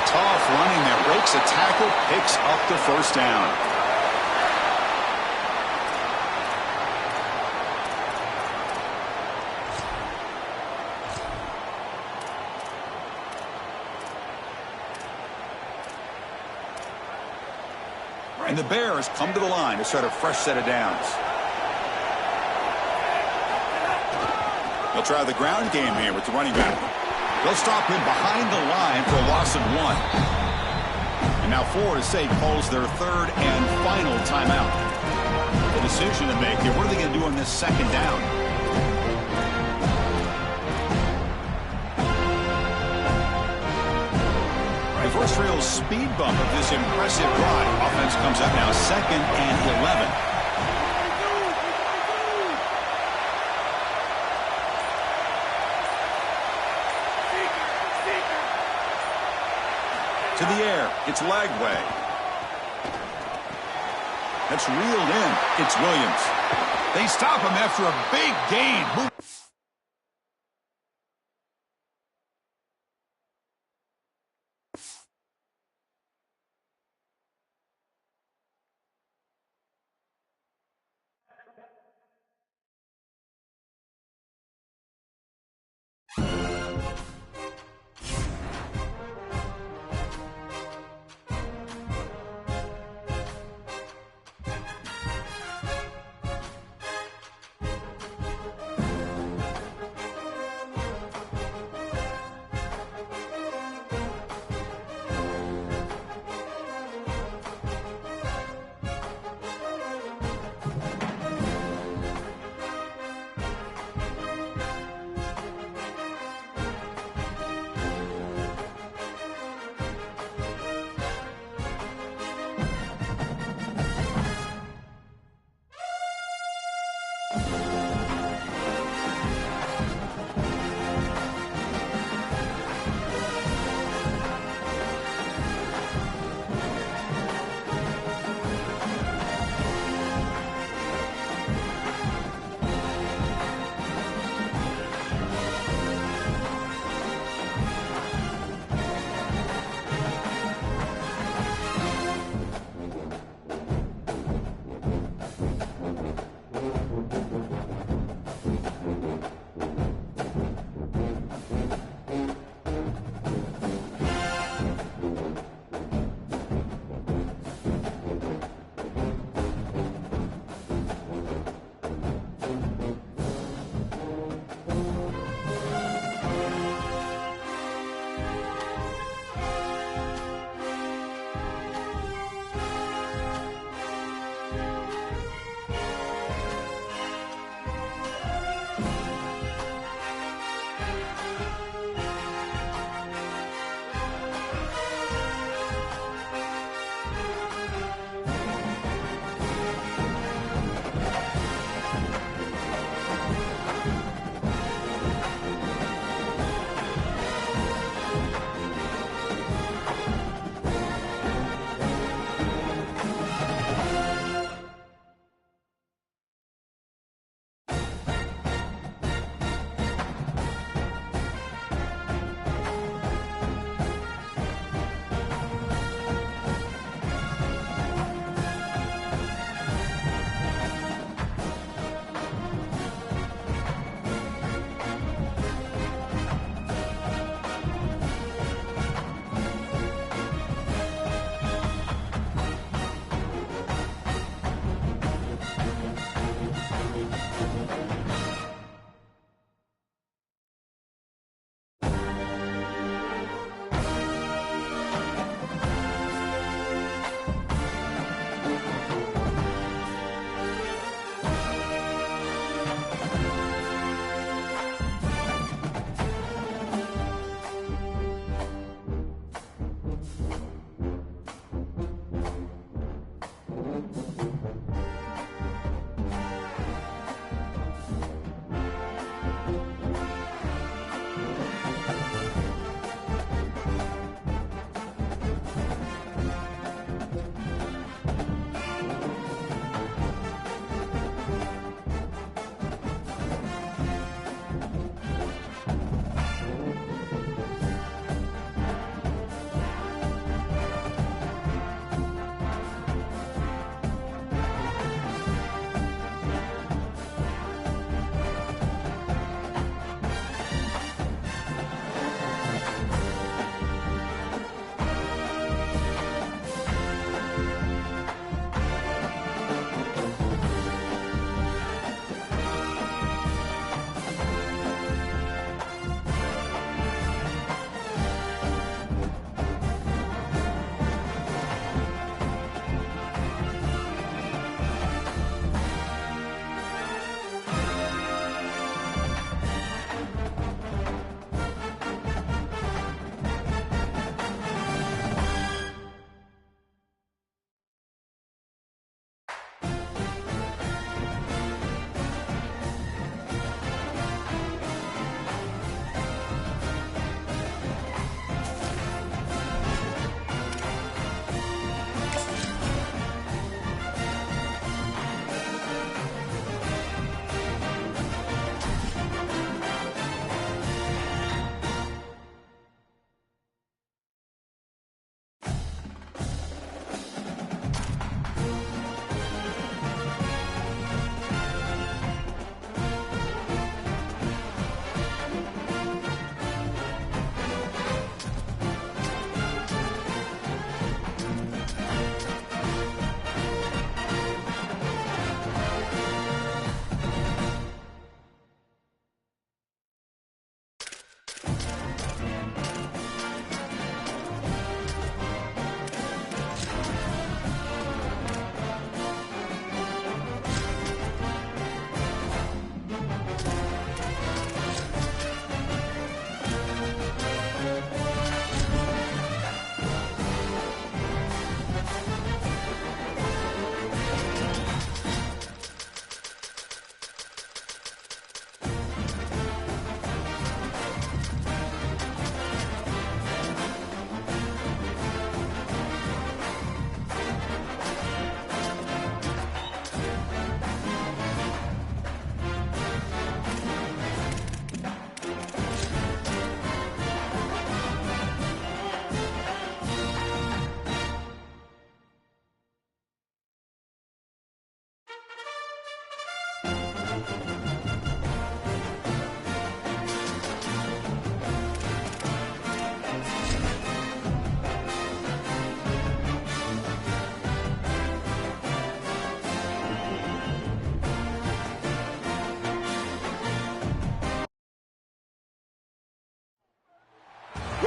Tough running there. Breaks a tackle. Picks up the first down. And the Bears come to the line to start a fresh set of downs. They'll try the ground game here with the running back. They'll stop him behind the line for a loss of 1. And now Florida State calls their third and final timeout. The decision to make here. What are they going to do on this second down? The first real speed bump of this impressive drive. Offense comes up now 2nd and 11. To the air. It's Lagway. That's reeled in. It's Williams. They stop him after a big gain.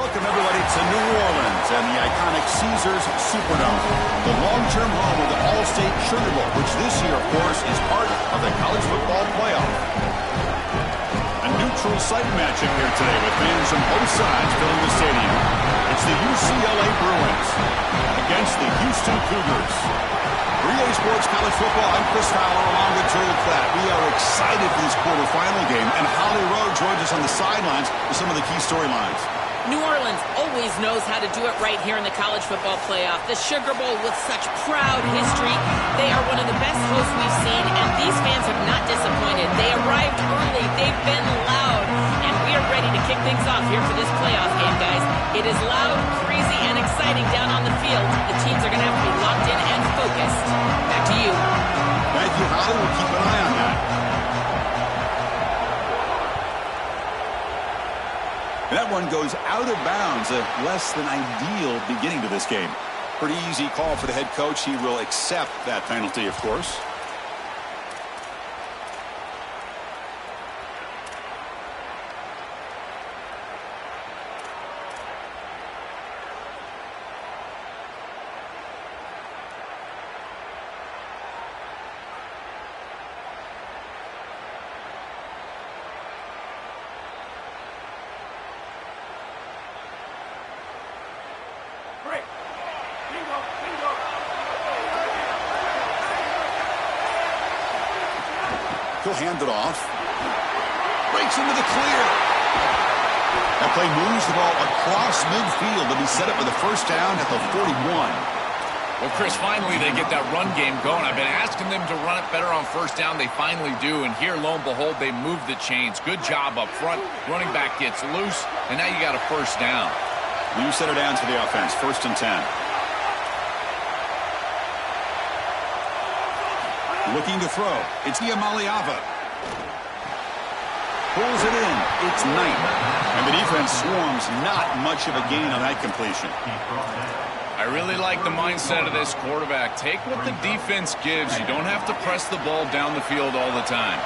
Welcome, everybody, to New Orleans and the iconic Caesars Superdome, the long-term home of the All-State Sugar Bowl, which this year, of course, is part of the college football playoff. A neutral site matchup here today with fans from both sides filling the stadium. It's the UCLA Bruins against the Houston Cougars. For EA Sports College Football, I'm Chris Fowler along with Joel Klatt. We are excited for this quarterfinal game, and Holly Rowe joins us on the sidelines with some of the key storylines. New Orleans always knows how to do it right here in the college football playoff. The Sugar Bowl with such proud history. They are one of the best hosts we've seen, and these fans have not disappointed. They arrived early. They've been loud, and we are ready to kick things off here for this playoff game, guys. It is loud, crazy, and exciting down on the field. The teams are going to have to be locked in and focused. Back to you. Thank you, Holly. We'll keep an eye on that. That one goes out of bounds. A less than ideal beginning to this game. Pretty easy call for the head coach. He will accept that penalty, of course. He'll hand it off. Breaks into the clear. That play moves the ball across midfield to be set up with a first down at the 41. Well, Chris, finally they get that run game going. I've been asking them to run it better on first down. They finally do, and here, lo and behold, they move the chains. Good job up front. Running back gets loose, and now you got a first down. New center down to the offense. 1st and 10. Looking to throw. It's Iamaleava. Pulls it in. It's Knight. And the defense swarms. Not much of a gain on that completion. I really like the mindset of this quarterback. Take what the defense gives. You don't have to press the ball down the field all the time.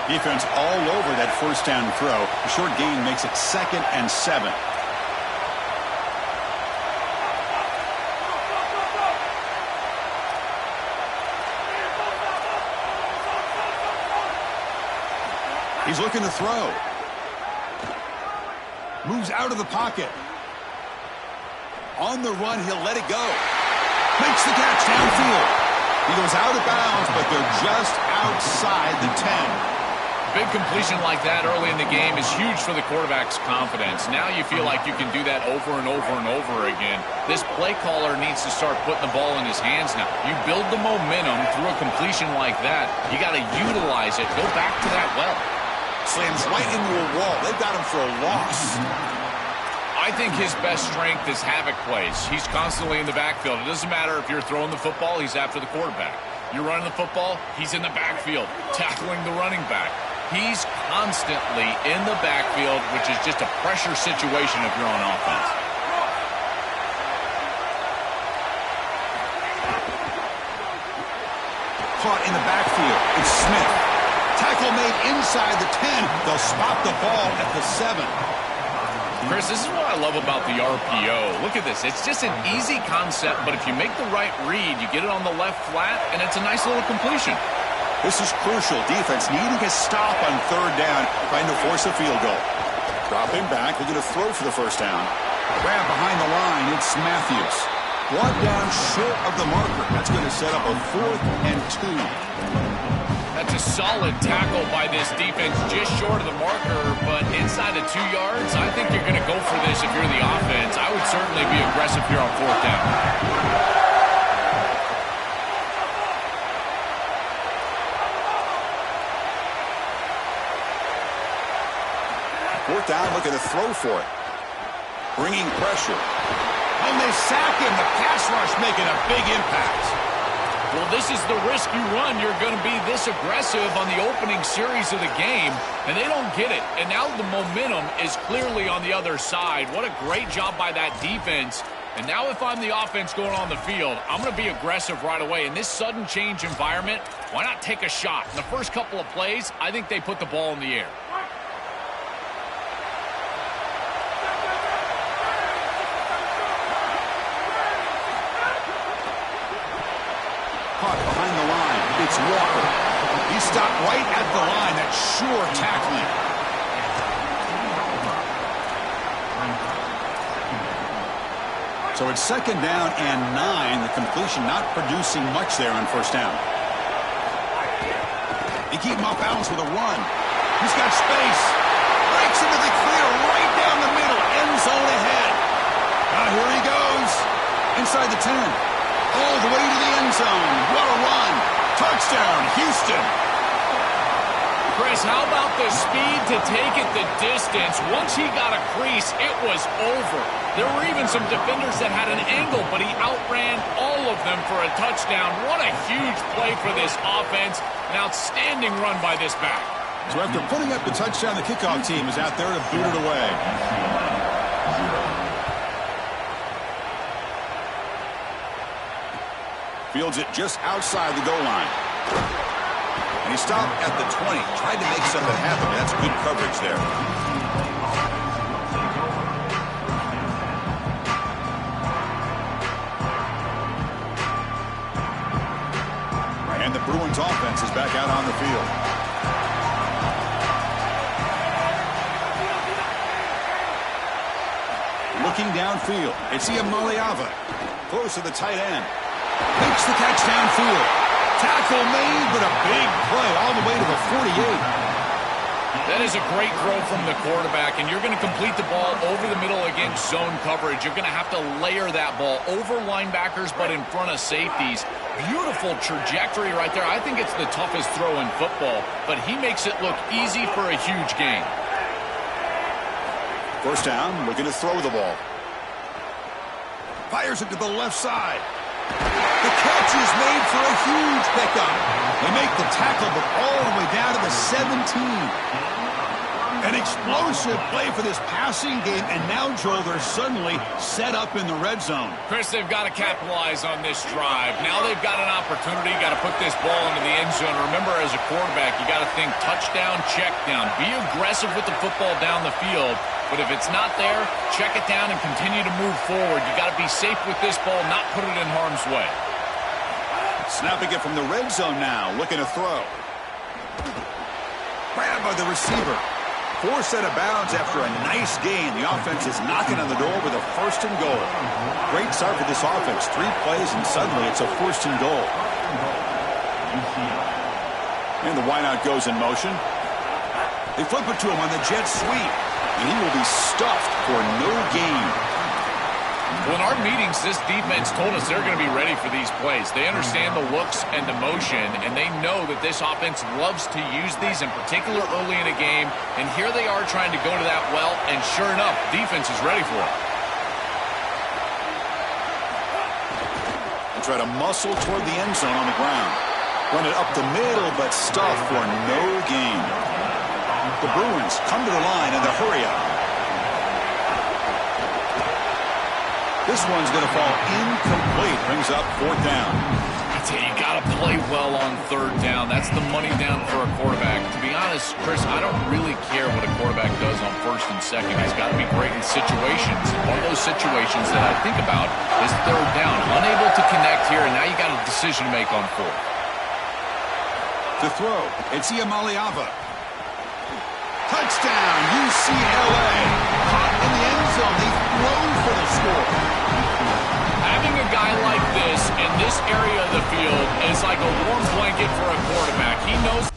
Defense all over that first down throw. A short gain makes it 2nd and 7. He's looking to throw. Moves out of the pocket. On the run, he'll let it go. Makes the catch downfield. He goes out of bounds, but they're just outside the 10. Big completion like that early in the game is huge for the quarterback's confidence. Now you feel like you can do that over and over and over again. This play caller needs to start putting the ball in his hands now. You build the momentum through a completion like that. You got to utilize it. Go back to that well. Slams right into a wall. They've got him for a loss. I think his best strength is havoc plays. He's constantly in the backfield. It doesn't matter if you're throwing the football, he's after the quarterback. You're running the football, he's in the backfield, tackling the running back. He's constantly in the backfield, which is just a pressure situation if you're on offense. Caught in the backfield. It's Smith. Tackle made inside the 10. They'll spot the ball at the 7. Chris, this is what I love about the RPO. Look at this. It's just an easy concept, but if you make the right read, you get it on the left flat, and it's a nice little completion. This is crucial. Defense needing a stop on 3rd down, trying to force a field goal. Dropping back, looking to throw for the first down. Grab behind the line. It's Matthews. 1 down short of the marker. That's going to set up a 4th and 2. That's a solid tackle by this defense, just short of the marker, but inside of 2 yards. I think you're going to go for this if you're the offense. I would certainly be aggressive here on 4th down. 4th down, looking to throw for it. Bringing pressure. And they sack him. The pass rush making a big impact. Well, this is the risk you run. You're going to be this aggressive on the opening series of the game, and they don't get it. And now the momentum is clearly on the other side. What a great job by that defense. And now if I'm the offense going on the field, I'm going to be aggressive right away. In this sudden change environment, why not take a shot? In the first couple of plays, I think they put the ball in the air. It's Walker. He stopped right at the line. That's sure tackling. So it's 2nd down and 9. The completion not producing much there on 1st down. They keep him off balance with a run. He's got space. Breaks into the clear right down the middle. End zone ahead. Now here he goes. Inside the 10. All the way to the end zone. What a run. Touchdown, Houston. Chris, how about the speed to take it the distance? Once he got a crease, it was over. There were even some defenders that had an angle, but he outran all of them for a touchdown. What a huge play for this offense. An outstanding run by this back. So after putting up the touchdown, the kickoff team is out there to boot it away. Fields it just outside the goal line. And he stopped at the 20. Tried to make something happen. That's good coverage there. And the Bruins offense is back out on the field. Looking downfield. It's Iamaleava. Close to the tight end. Makes the catch downfield. Tackle made, but a big play all the way to the 48. That is a great throw from the quarterback, and you're going to complete the ball over the middle against zone coverage. You're going to have to layer that ball over linebackers, but in front of safeties. Beautiful trajectory right there. I think it's the toughest throw in football, but he makes it look easy for a huge gain. 1st down, looking to throw the ball. Fires it to the left side. The catch is made for a huge pickup. They make the tackle, but all the way down to the 17. An explosive play for this passing game, and now, Joel, they're suddenly set up in the red zone. Chris, they've got to capitalize on this drive. Now they've got an opportunity, got to put this ball into the end zone. Remember, as a quarterback, you got to think touchdown, check down. Be aggressive with the football down the field, but if it's not there, check it down and continue to move forward. You got to be safe with this ball, not put it in harm's way. Snapping it from the red zone now, looking to throw. Grabbed by the receiver. Forced out of bounds after a nice gain. The offense is knocking on the door with a 1st and goal. Great start for this offense. 3 plays, and suddenly it's a 1st and goal. And the wideout goes in motion. They flip it to him on the jet sweep, and he will be stuffed for no gain. Well, in our meetings, this defense told us they're going to be ready for these plays. They understand the looks and the motion, and they know that this offense loves to use these, in particular early in a game. And here they are trying to go to that well, and sure enough, defense is ready for it. They try to muscle toward the end zone on the ground. Run it up the middle, but stuffed for no gain. The Bruins come to the line in the hurry-up. This one's going to fall incomplete. Brings up 4th down. I tell you, you got to play well on 3rd down. That's the money down for a quarterback. To be honest, Chris, I don't really care what a quarterback does on 1st and 2nd. He's got to be great in situations. And one of those situations that I think about is 3rd down. Unable to connect here, and now you got a decision to make on 4th. To throw, it's Iamaleava. Touchdown, UCLA. Caught in the end zone. They throw for the score. Having a guy like this in this area of the field is like a warm blanket for a quarterback. He knows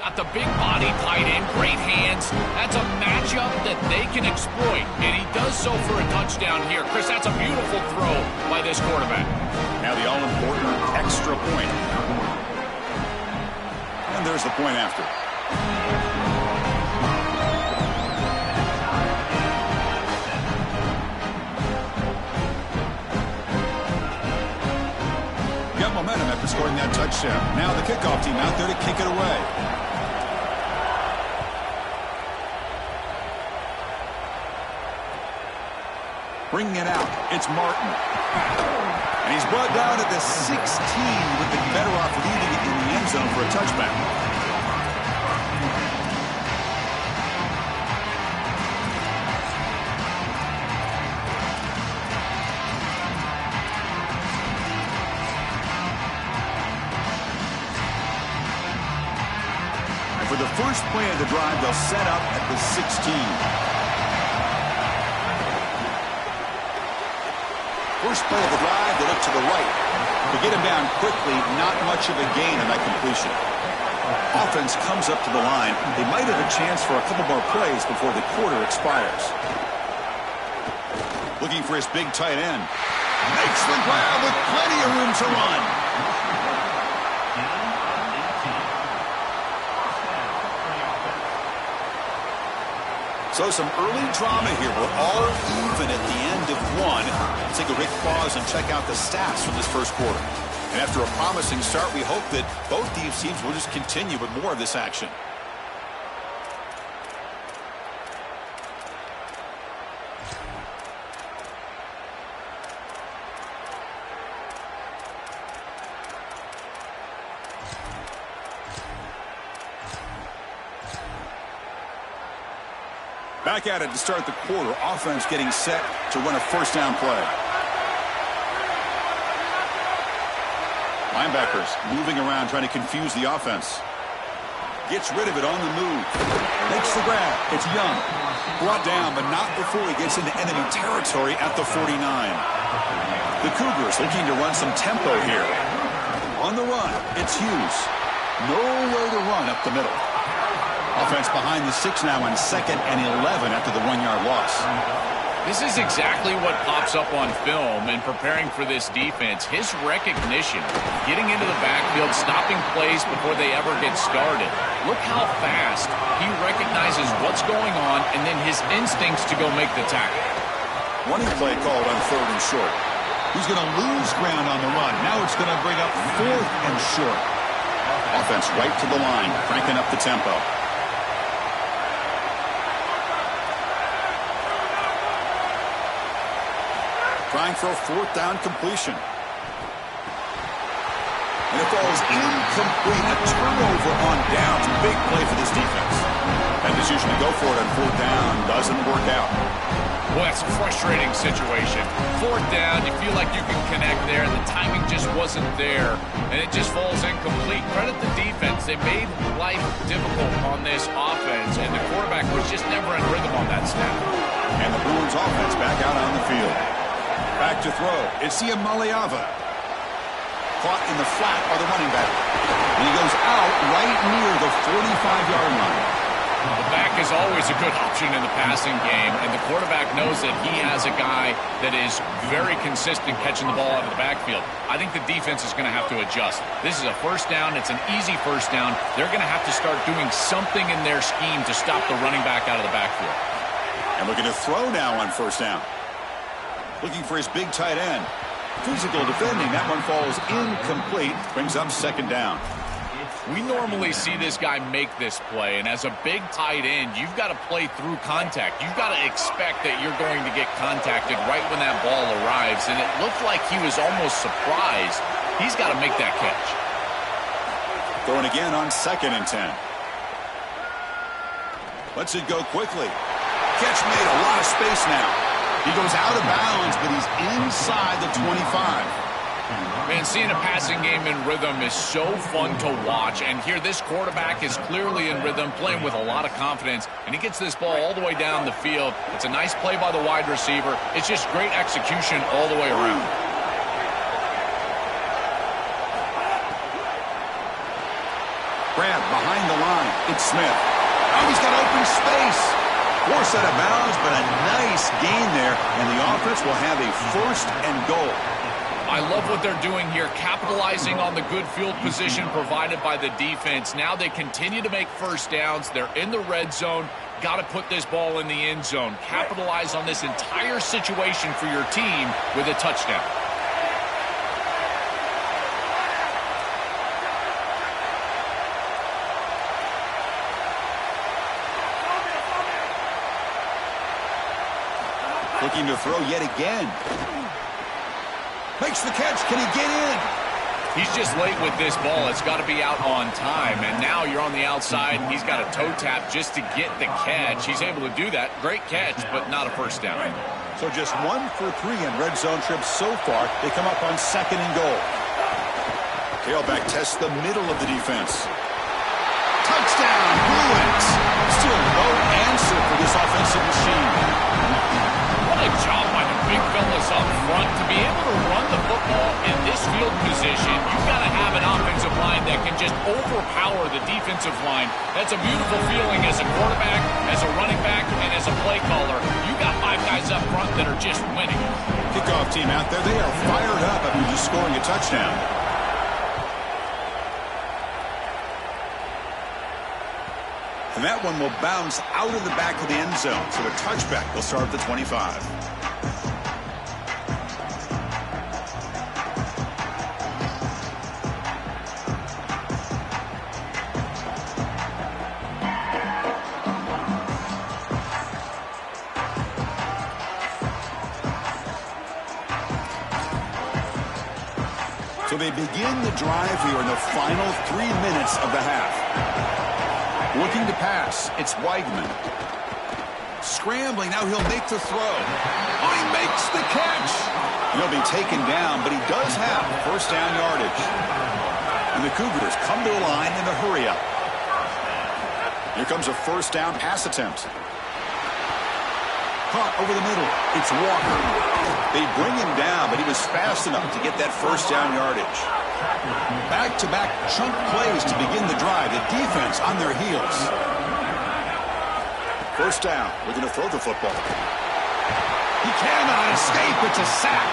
got the big body tight end, great hands. That's a matchup that they can exploit, and he does so for a touchdown here. Chris, that's a beautiful throw by this quarterback. Now the all-important extra point. And there's the point after. Got momentum after scoring that touchdown. Now the kickoff team out there to kick it away. Bringing it out, it's Martin. And he's brought down at the 16 with the better off leaving it in the end zone for a touchback. And for the first play of the drive, they'll set up at the 16. First play of the drive, they look to the right. To get him down quickly, not much of a gain on that completion. Offense comes up to the line. They might have a chance for a couple more plays before the quarter expires. Looking for his big tight end. Makes the grab with plenty of room to run. So some early drama here. We're all even at the end of one. Let's take a quick pause and check out the stats from this first quarter. And after a promising start, we hope that both these teams will just continue with more of this action. Back at it to start the quarter. Offense getting set to run a first down play. Linebackers moving around trying to confuse the offense. Gets rid of it on the move. Makes the grab. It's Young. Brought down, but not before he gets into enemy territory at the 49. The Cougars looking to run some tempo here. On the run, it's Hughes. Nowhere to run up the middle. Offense behind the 6 now on 2nd and 11 after the 1-yard loss. This is exactly what pops up on film in preparing for this defense. His recognition, getting into the backfield, stopping plays before they ever get started. Look how fast he recognizes what's going on and then his instincts to go make the tackle. Running play called on 3rd and short. He's going to lose ground on the run. Now it's going to bring up 4th and short. Offense right to the line, cranking up the tempo. Trying for a 4th down completion. And it falls incomplete. A turnover on downs. Big play for this defense. That decision to go for it on 4th down doesn't work out. Well, that's a frustrating situation. 4th down, you feel like you can connect there, and the timing just wasn't there, and it just falls incomplete. Credit the defense. They made life difficult on this offense, and the quarterback was just never in rhythm on that snap. And the Bruins offense back out on the field. Back to throw. It's Maliava. Caught in the flat by the running back. And he goes out right near the 45-yard line. The back is always a good option in the passing game, and the quarterback knows that he has a guy that is very consistent catching the ball out of the backfield. I think the defense is going to have to adjust. This is a first down. It's an easy first down. They're going to have to start doing something in their scheme to stop the running back out of the backfield. And looking to throw now on 1st down. Looking for his big tight end. Physical defending. That one falls incomplete. Brings up 2nd down. We normally see this guy make this play, and as a big tight end, you've got to play through contact. You've got to expect that you're going to get contacted right when that ball arrives, and it looked like he was almost surprised. He's got to make that catch. Throwing again on 2nd and 10. Lets it go quickly. Catch made. A lot of space now. He goes out of bounds, but he's inside the 25. Man, seeing a passing game in rhythm is so fun to watch. And here, this quarterback is clearly in rhythm, playing with a lot of confidence. And he gets this ball all the way down the field. It's a nice play by the wide receiver. It's just great execution all the way around. Grab behind the line. It's Smith. Oh, he's got open space. Forced out of bounds, but a nice gain there, and the offense will have a 1st and goal. I love what they're doing here, capitalizing on the good field position provided by the defense. Now they continue to make first downs. They're in the red zone. Got to put this ball in the end zone. Capitalize on this entire situation for your team with a touchdown. Looking to throw yet again. Makes the catch. Can he get in? He's just late with this ball. It's got to be out on time. And now you're on the outside. He's got a toe tap just to get the catch. He's able to do that. Great catch, but not a first down. So just 1 for 3 in red zone trips so far. They come up on 2nd and goal. Tailback tests the middle of the defense. Touchdown, Bruins. Still no answer for this offensive machine. What a job by the big fellas up front. To be able to run the football in this field position, you've got to have an offensive line that can just overpower the defensive line. That's a beautiful feeling as a quarterback, as a running back, and as a play caller. You got 5 guys up front that are just winning. Kickoff team out there, they are fired up after just scoring a touchdown. And that one will bounce out of the back of the end zone. So a touchback will start at the 25. So they begin the drive here in the final 3 minutes of the half. Looking to pass, it's Weigman. Scrambling, now he'll make the throw. Oh, he makes the catch. He'll be taken down, but he does have first down yardage. And the Cougars come to the line in a hurry-up. Here comes a first down pass attempt. Caught over the middle. It's Walker. They bring him down, but he was fast enough to get that first down yardage. Back-to-back chunk plays to begin the drive. The defense on their heels. First down. We're going to throw the football. He cannot escape. It's a sack.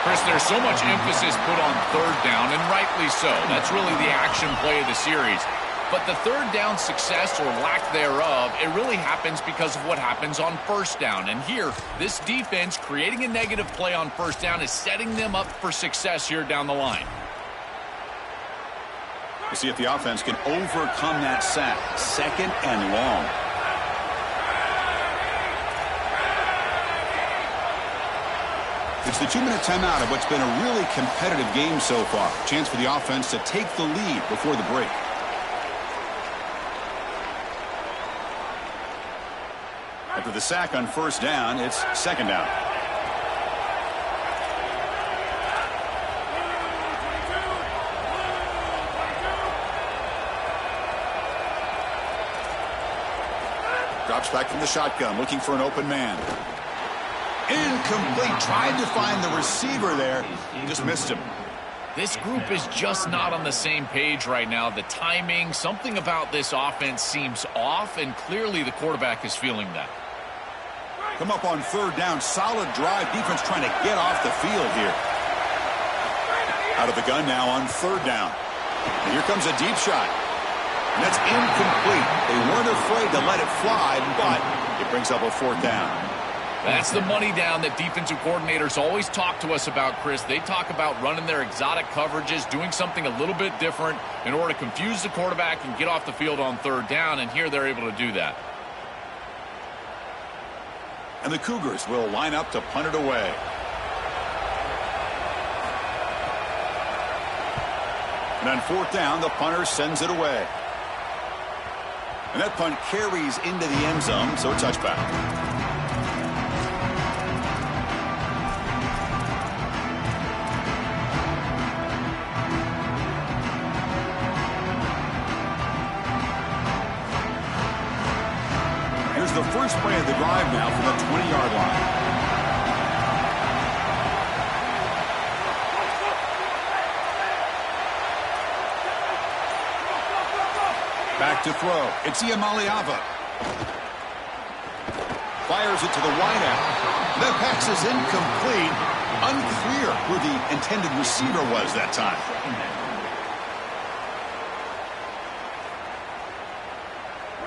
Chris, there's so much emphasis put on 3rd down, and rightly so. That's really the action play of the series. But the 3rd down success or lack thereof, it really happens because of what happens on 1st down. And here, this defense creating a negative play on 1st down is setting them up for success here down the line. We'll see if the offense can overcome that sack. 2nd and long. It's the 2-minute timeout of what's been a really competitive game so far. Chance for the offense to take the lead before the break. After the sack on 1st down, it's 2nd down. Drops back from the shotgun, looking for an open man. Incomplete. Tried to find the receiver there. Just missed him. This group is just not on the same page right now. The timing, something about this offense seems off, and clearly the quarterback is feeling that. Come up on 3rd down. Solid drive. Defense trying to get off the field here. Out of the gun now on 3rd down. And here comes a deep shot. And that's incomplete. They weren't afraid to let it fly, but it brings up a 4th down. That's the money down that defensive coordinators always talk to us about, Chris. They talk about running their exotic coverages, doing something a little bit different in order to confuse the quarterback and get off the field on 3rd down, and here they're able to do that. And the Cougars will line up to punt it away. And on 4th down, the punter sends it away. And that punt carries into the end zone, so a touchback. Here's the first play of the drive now from the 20-yard line. back to throw. It's Iamaleava. Fires it to the wideout. That pass is incomplete. Unclear who the intended receiver was that time.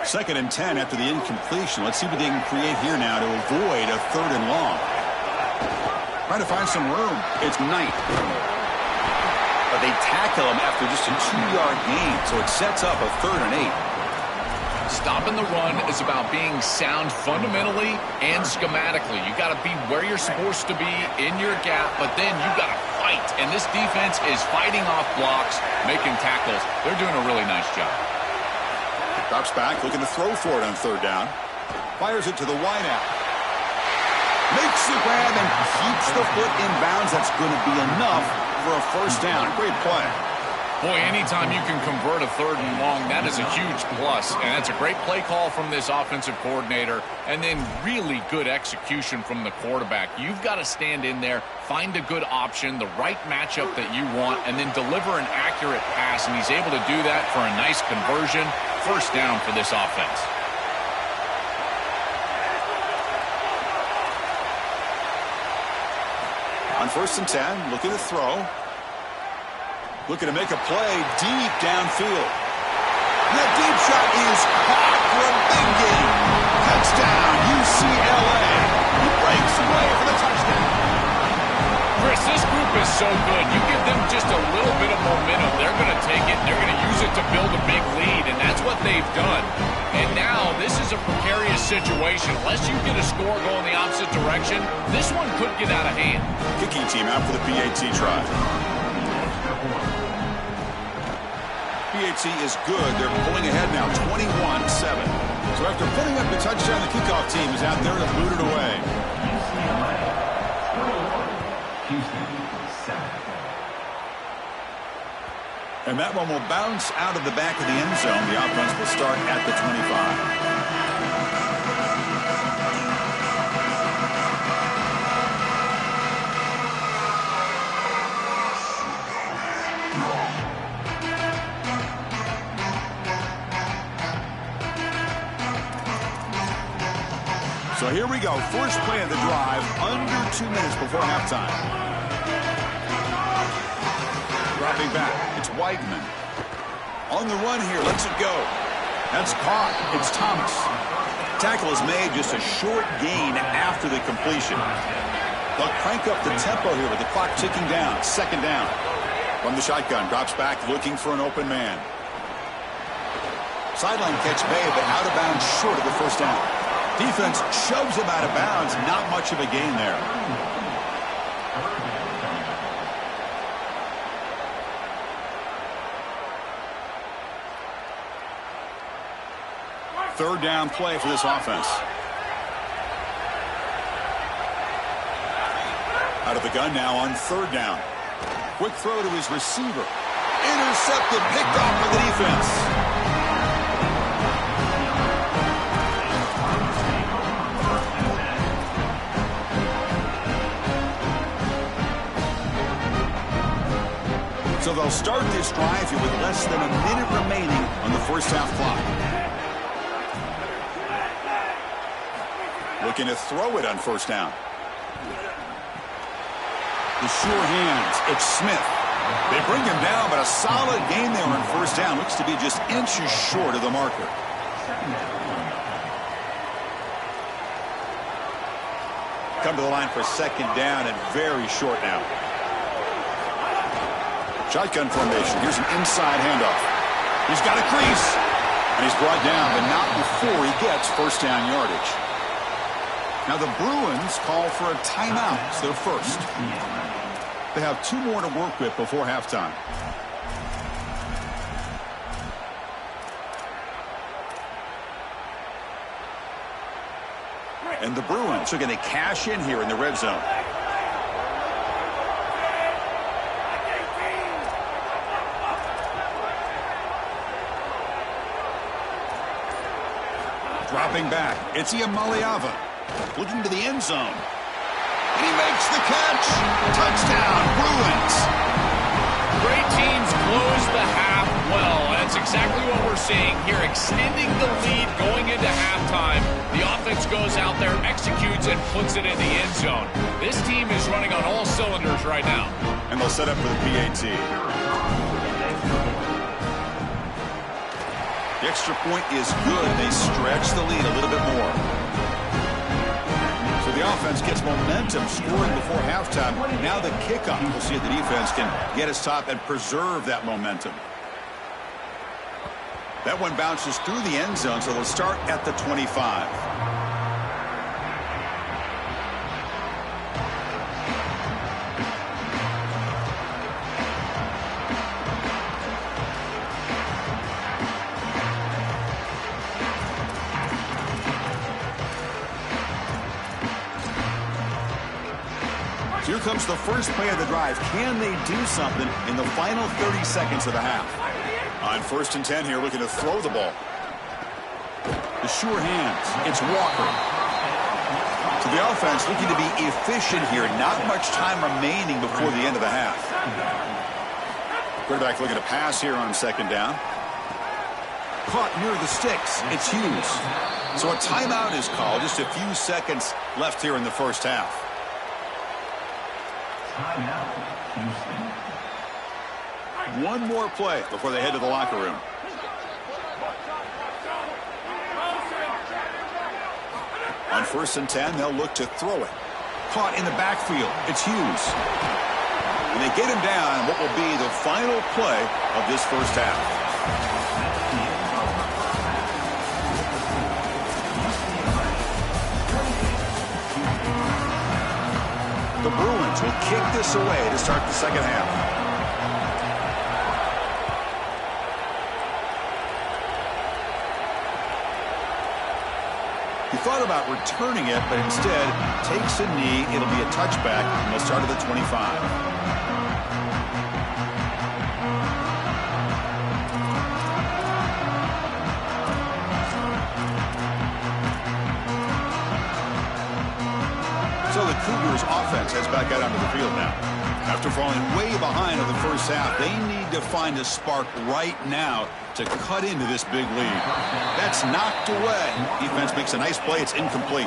Second and 10 after the incompletion. Let's see what they can create here now to avoid a 3rd and long. Trying to find some room. It's Knight. But they tackle him after just a 2-yard gain, so it sets up a 3rd and 8. Stopping the run is about being sound fundamentally and schematically. You got to be where you're supposed to be in your gap, but then you got to fight. And this defense is fighting off blocks, making tackles. They're doing a really nice job. Drops back, looking to throw for it on 3rd down. Fires it to the wideout. Makes the grab and keeps the foot in bounds. That's going to be enough for a 1st down. Great play. Boy, anytime you can convert a 3rd and long, that is a huge plus. And that's a great play call from this offensive coordinator. And then really good execution from the quarterback. You've got to stand in there, find a good option, the right matchup that you want, and then deliver an accurate pass. And he's able to do that for a nice conversion. 1st down for this offense. On 1st and 10, looking to throw. Looking to make a play deep downfield. That deep shot is caught for a big gain. Touchdown, UCLA. He breaks away for the touchdown. Chris, this group is so good. You give them just a little bit of momentum, they're going to take it, and they're going to use it to build a big lead, and that's what they've done. And now this is a precarious situation. Unless you get a score going the opposite direction, this one could get out of hand. Kicking team out for the PAT try. PAT is good. They're pulling ahead now, 21-7. So after putting up the touchdown, the kickoff team is out there to boot it away. And that one will bounce out of the back of the end zone. The offense will start at the 25. So here we go. First play of the drive, under 2 minutes before halftime. Dropping back. It's Weidman. On the run here. Lets it go. That's caught. It's Thomas. Tackle is made, just a short gain after the completion. They'll crank up the tempo here with the clock ticking down. 2nd down. From the shotgun. Drops back looking for an open man. Sideline catch made, but out of bounds short of the 1st down. Defense shoves him out of bounds. Not much of a gain there. Third down play for this offense. Out of the gun now on 3rd down. Quick throw to his receiver. Intercepted, picked off by the defense. So they'll start this drive here with less than a minute remaining on the 1st half clock. Looking to throw it on 1st down. The sure hands. It's Smith. They bring him down, but a solid gain there on 1st down. Looks to be just inches short of the marker. Come to the line for 2nd down and very short now. Shotgun formation. Here's an inside handoff. He's got a crease. And he's brought down, but not before he gets 1st down yardage. Now the Bruins call for a timeout. It's their first. They have 2 more to work with before halftime. And the Bruins are going to cash in here in the red zone. Dropping back. It's Iamaleava. Looking to the end zone. And he makes the catch. Touchdown, Bruins. Great teams close the half well. that's exactly what we're seeing here, extending the lead going into halftime. The offense goes out there, executes, and puts it in the end zone. This team is running on all cylinders right now. And they'll set up for the PAT. The extra point is good. They stretch the lead a little bit more. So the offense gets momentum scoring before halftime. Now the kickoff. We'll see if the defense can get a stop and preserve that momentum. That one bounces through the end zone, so they'll start at the 25. Here comes the first play of the drive. Can they do something in the final 30 seconds of the half? On 1st and 10 here, looking to throw the ball. The sure hands. It's Walker. So the offense looking to be efficient here. Not much time remaining before the end of the half. Quarterback looking to pass here on 2nd down. Caught near the sticks. It's Hughes. So a timeout is called. Just a few seconds left here in the first half. One more play before they head to the locker room. On 1st and 10, they'll look to throw it. Caught in the backfield. It's Hughes. And they get him down on what will be the final play of this first half. The Bruins will kick this away to start the second half. He thought about returning it, but instead takes a knee. It'll be a touchback, and they'll start at the 25. So the Cougars offense heads back out onto the field now. After falling way behind in the first half, they need to find a spark right now to cut into this big lead. That's knocked away. Defense makes a nice play. It's incomplete.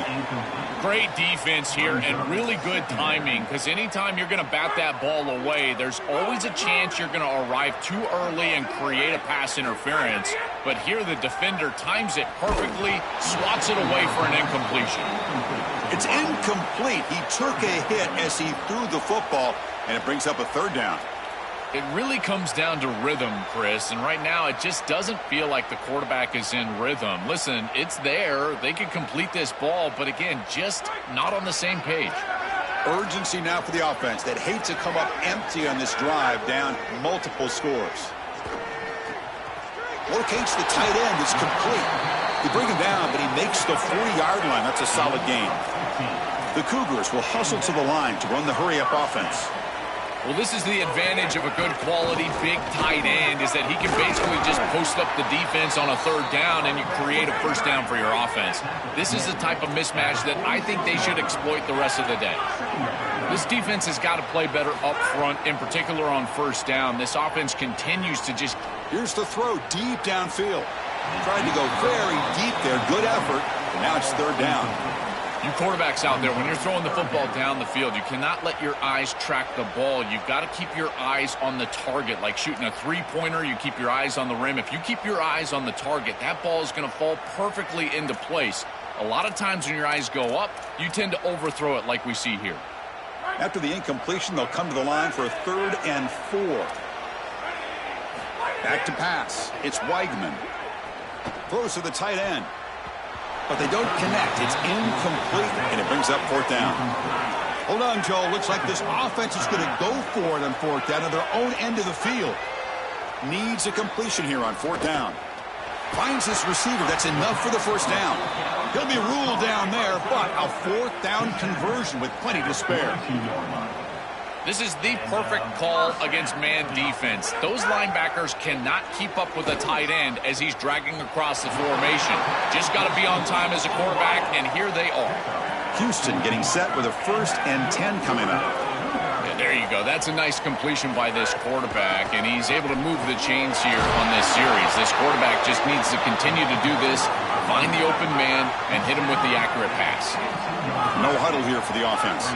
Great defense here and really good timing, because anytime you're going to bat that ball away, there's always a chance you're going to arrive too early and create a pass interference. But here the defender times it perfectly, swats it away for an incompletion. It's incomplete. He took a hit as he threw the football, and it brings up a 3rd down. It really comes down to rhythm, Chris, and right now it just doesn't feel like the quarterback is in rhythm. Listen, it's there. They could complete this ball, but again, just not on the same page. Urgency now for the offense. They'd hate to come up empty on this drive, down multiple scores. Locates the tight end. It's complete. They bring him down, but he makes the 40-yard line. That's a solid gain. The Cougars will hustle to the line to run the hurry-up offense. Well, this is the advantage of a good quality big tight end, is that he can basically just post up the defense on a 3rd down and you create a 1st down for your offense. This is the type of mismatch that I think they should exploit the rest of the day. This defense has got to play better up front, in particular on 1st down. This offense continues to just... Here's the throw deep downfield. Tried to go very deep there. Good effort. And now it's 3rd down. You quarterbacks out there, when you're throwing the football down the field, you cannot let your eyes track the ball. You've got to keep your eyes on the target. Like shooting a 3-pointer, you keep your eyes on the rim. If you keep your eyes on the target, that ball is going to fall perfectly into place. A lot of times when your eyes go up, you tend to overthrow it like we see here. After the incompletion, they'll come to the line for a 3rd and 4. Back to pass. It's Weigman. Throws to the tight end. But they don't connect. It's incomplete, and it brings up 4th down. Hold on, Joe. Looks like this offense is going to go for it on 4th down at their own end of the field. Needs a completion here on 4th down. Finds his receiver. That's enough for the 1st down. He'll be ruled down there, but a 4th down conversion with plenty to spare. This is the perfect call against man defense. Those linebackers cannot keep up with a tight end as he's dragging across the formation. Just got to be on time as a quarterback, and here they are. Houston getting set with a 1st and 10 coming up. Yeah, there you you go. That's a nice completion by this quarterback, and he's able to move the chains here on this series. This quarterback just needs to continue to do this, find the open man, and hit him with the accurate pass. No huddle here for the offense.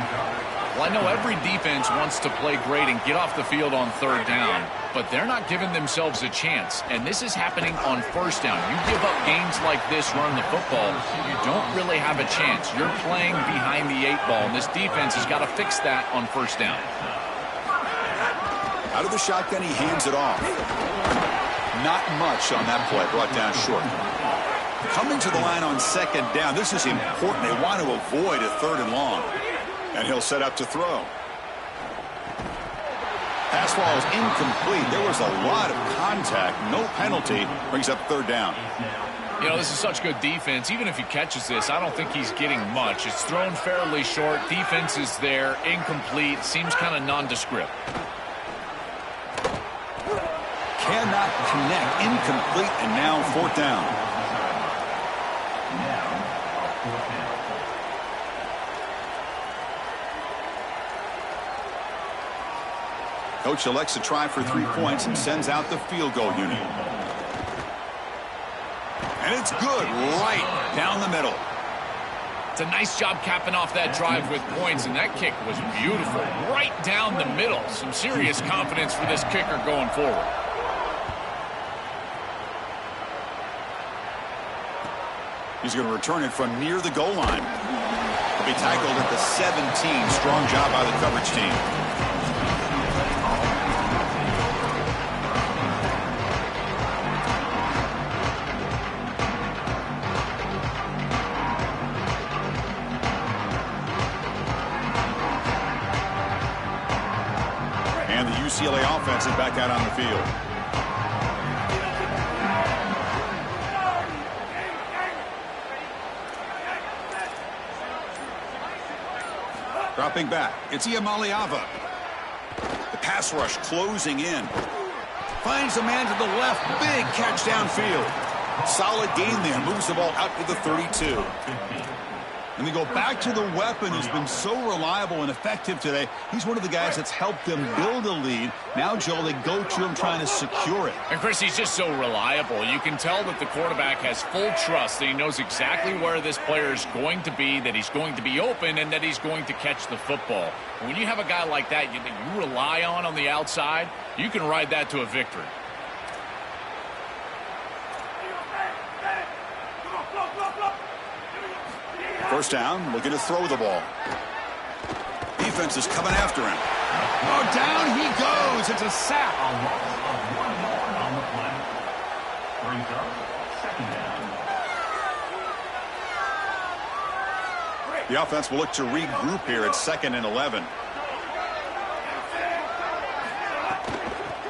Well, I know every defense wants to play great and get off the field on third down, but they're not giving themselves a chance, and this is happening on first down. You give up games like this running the football, you don't really have a chance. You're playing behind the 8-ball, and this defense has got to fix that on first down. Out of the shotgun, he hands it off. Not much on that play, brought down short. Coming to the line on second down, this is important. They want to avoid a third and long. And he'll set up to throw. Pass ball is incomplete. There was a lot of contact. No penalty. Brings up third down. You know, this is such good defense. Even if he catches this, I don't think he's getting much. It's thrown fairly short. Defense is there. Incomplete. Seems kind of nondescript. Cannot connect. Incomplete. And now fourth down. Coach elects to try for 3 points and sends out the field goal unit. And it's good right down the middle. It's a nice job capping off that drive with points, and that kick was beautiful. Right down the middle. Some serious confidence for this kicker going forward. He's going to return it from near the goal line. He'll be tackled at the 17. Strong job by the coverage team. UCLA offense is back out on the field. Dropping back, it's Iamaleava. The pass rush closing in. Finds a man to the left, big catch downfield. Solid gain there, moves the ball out to the 32. And they go back to the weapon who's been so reliable and effective today. He's one of the guys that's helped them build a lead. Now, Joel, they go to him trying to secure it. And, Chris, he's just so reliable. You can tell that the quarterback has full trust that he knows exactly where this player is going to be, that he's going to be open, and that he's going to catch the football. And when you have a guy like that you rely on the outside, you can ride that to a victory. First down, looking to throw the ball. Defense is coming after him. Oh, down he goes. It's a sack. The offense will look to regroup here at 2nd and 11.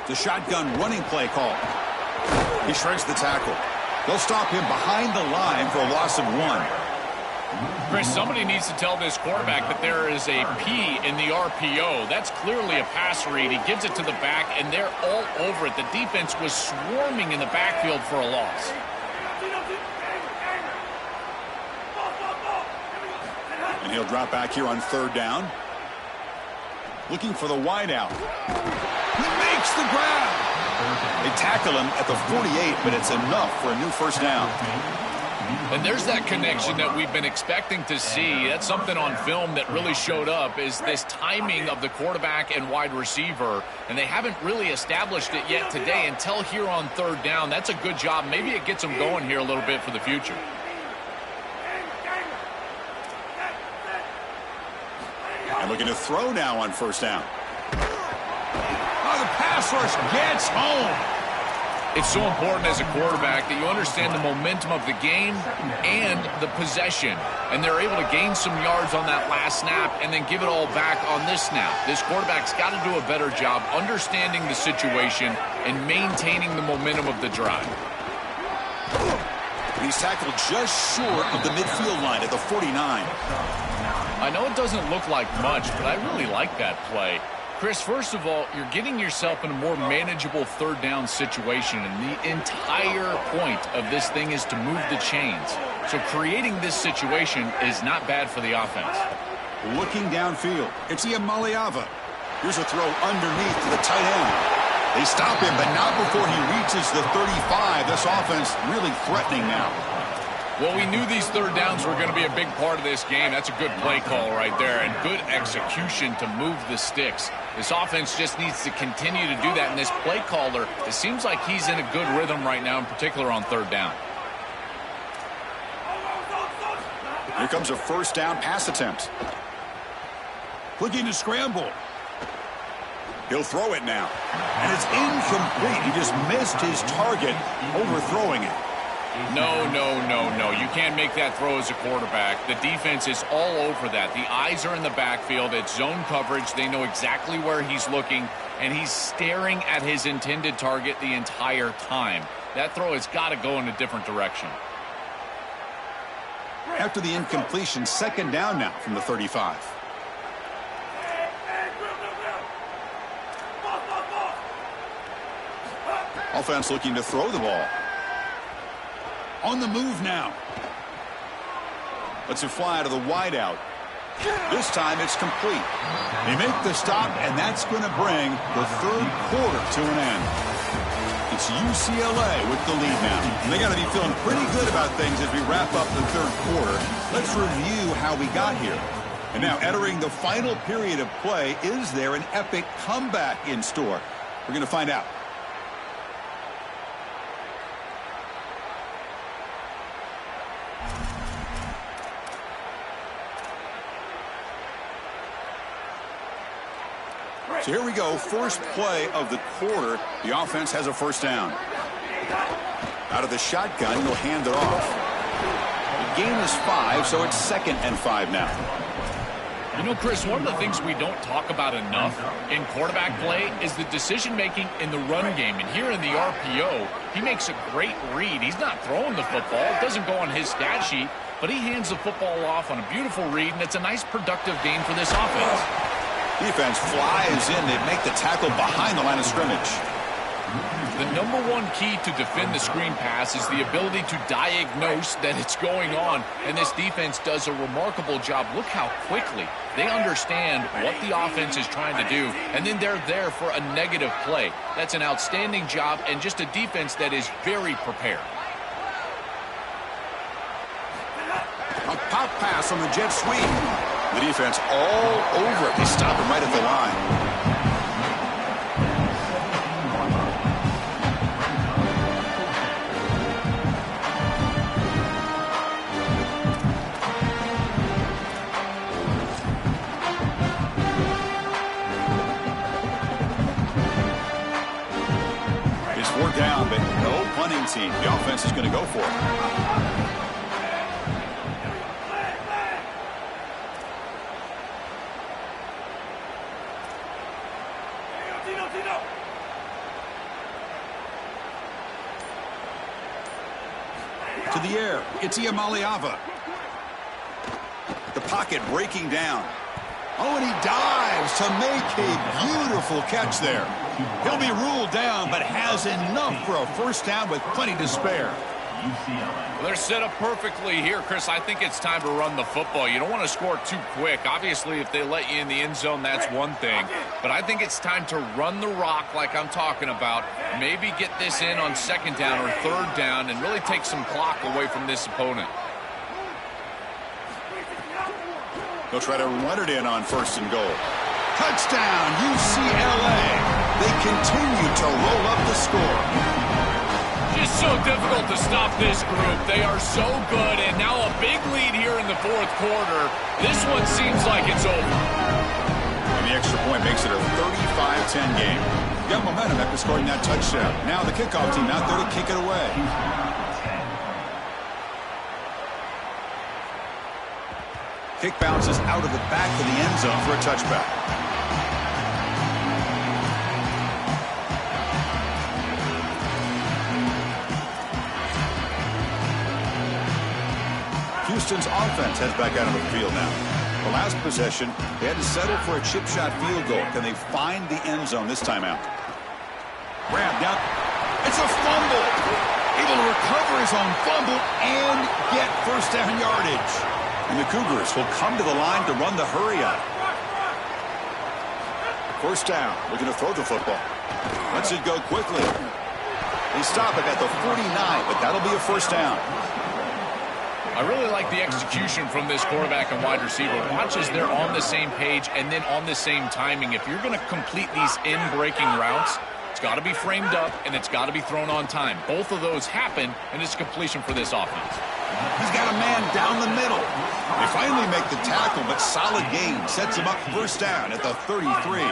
The shotgun running play call. He shrinks the tackle. They'll stop him behind the line for a loss of 1. Chris, somebody needs to tell this quarterback that there is a P in the RPO. That's clearly a pass read. He gives it to the back, and they're all over it. The defense was swarming in the backfield for a loss. And he'll drop back here on third down. Looking for the wideout. He makes the grab. They tackle him at the 48, but it's enough for a new first down. And there's that connection that we've been expecting to see. That's something on film that really showed up, is this timing of the quarterback and wide receiver. And they haven't really established it yet today until here on third down. That's a good job. Maybe it gets them going here a little bit for the future. And looking to throw now on first down. Oh, the pass rush gets home. It's so important as a quarterback that you understand the momentum of the game and the possession. And they're able to gain some yards on that last snap and then give it all back on this snap. This quarterback's got to do a better job understanding the situation and maintaining the momentum of the drive. He's tackled just short of the midfield line at the 49. I know it doesn't look like much, but I really like that play. Chris, first of all, you're getting yourself in a more manageable third down situation, and the entire point of this thing is to move the chains. So creating this situation is not bad for the offense. Looking downfield, it's Iamaleava. Here's a throw underneath to the tight end. They stop him, but not before he reaches the 35. This offense really threatening now. Well, we knew these third downs were going to be a big part of this game. That's a good play call right there, and good execution to move the sticks. This offense just needs to continue to do that, and this play caller, it seems like he's in a good rhythm right now, in particular on third down. Here comes a first down pass attempt. Looking to scramble. He'll throw it now. And it's incomplete. He just missed his target, overthrowing it. No. You can't make that throw as a quarterback. The defense is all over that. The eyes are in the backfield. It's zone coverage. They know exactly where he's looking, and he's staring at his intended target the entire time. That throw has got to go in a different direction. After the incompletion, second down now from the 35. Offense looking to throw the ball. On the move now. Lets it fly to the wideout. This time it's complete. They make the stop, and that's going to bring the third quarter to an end. It's UCLA with the lead now. And they got to be feeling pretty good about things as we wrap up the third quarter. Let's review how we got here. And now entering the final period of play, is there an epic comeback in store? We're going to find out. So here we go, first play of the quarter. The offense has a first down. Out of the shotgun, he'll hand it off. The gain is 5, so it's 2nd and 5 now. You know, Chris, one of the things we don't talk about enough in quarterback play is the decision-making in the run game. And here in the RPO, he makes a great read. He's not throwing the football. It doesn't go on his stat sheet, but he hands the football off on a beautiful read, and it's a nice, productive game for this offense. Defense flies in. They make the tackle behind the line of scrimmage. The number one key to defend the screen pass is the ability to diagnose that it's going on, and this defense does a remarkable job. Look how quickly they understand what the offense is trying to do, and then they're there for a negative play. That's an outstanding job and just a defense that is very prepared. A pop pass on the jet sweep. The defense all over it. They stop him right at the line. It's 4th down, but no punting team. The offense is going to go for it. To the air, it's Iamaleava. The pocket breaking down. Oh, and he dives to make a beautiful catch there. He'll be ruled down, but has enough for a first down with plenty to spare. Well, they're set up perfectly here, Chris. I think it's time to run the football. You don't want to score too quick. Obviously, if they let you in the end zone, that's one thing. But I think it's time to run the rock like I'm talking about. Maybe get this in on 2nd down or 3rd down and really take some clock away from this opponent. They'll try to run it in on 1st and goal. Touchdown, UCLA. They continue to roll up the score. It's so difficult to stop this group. They are so good, and now a big lead here in the 4th quarter. This one seems like it's over. And the extra point makes it a 35-10 game. Got momentum after scoring that touchdown. Now the kickoff team out there to kick it away. Kick bounces out of the back of the end zone for a touchback. Houston's offense heads back out of the field now. The last possession, they had to settle for a chip shot field goal. Can they find the end zone this time out? Grab down. It's a fumble. Able to recover his own fumble and get first down yardage. And the Cougars will come to the line to run the hurry up. First down. Looking to throw the football. Lets it go quickly. They stop it at the 49, but that'll be a first down. I really like the execution from this quarterback and wide receiver. Watch as they're on the same page and then on the same timing. If you're going to complete these in-breaking routes, it's got to be framed up and it's got to be thrown on time. Both of those happen, and it's completion for this offense. He's got a man down the middle. They finally make the tackle, but solid gain sets him up first down at the 33.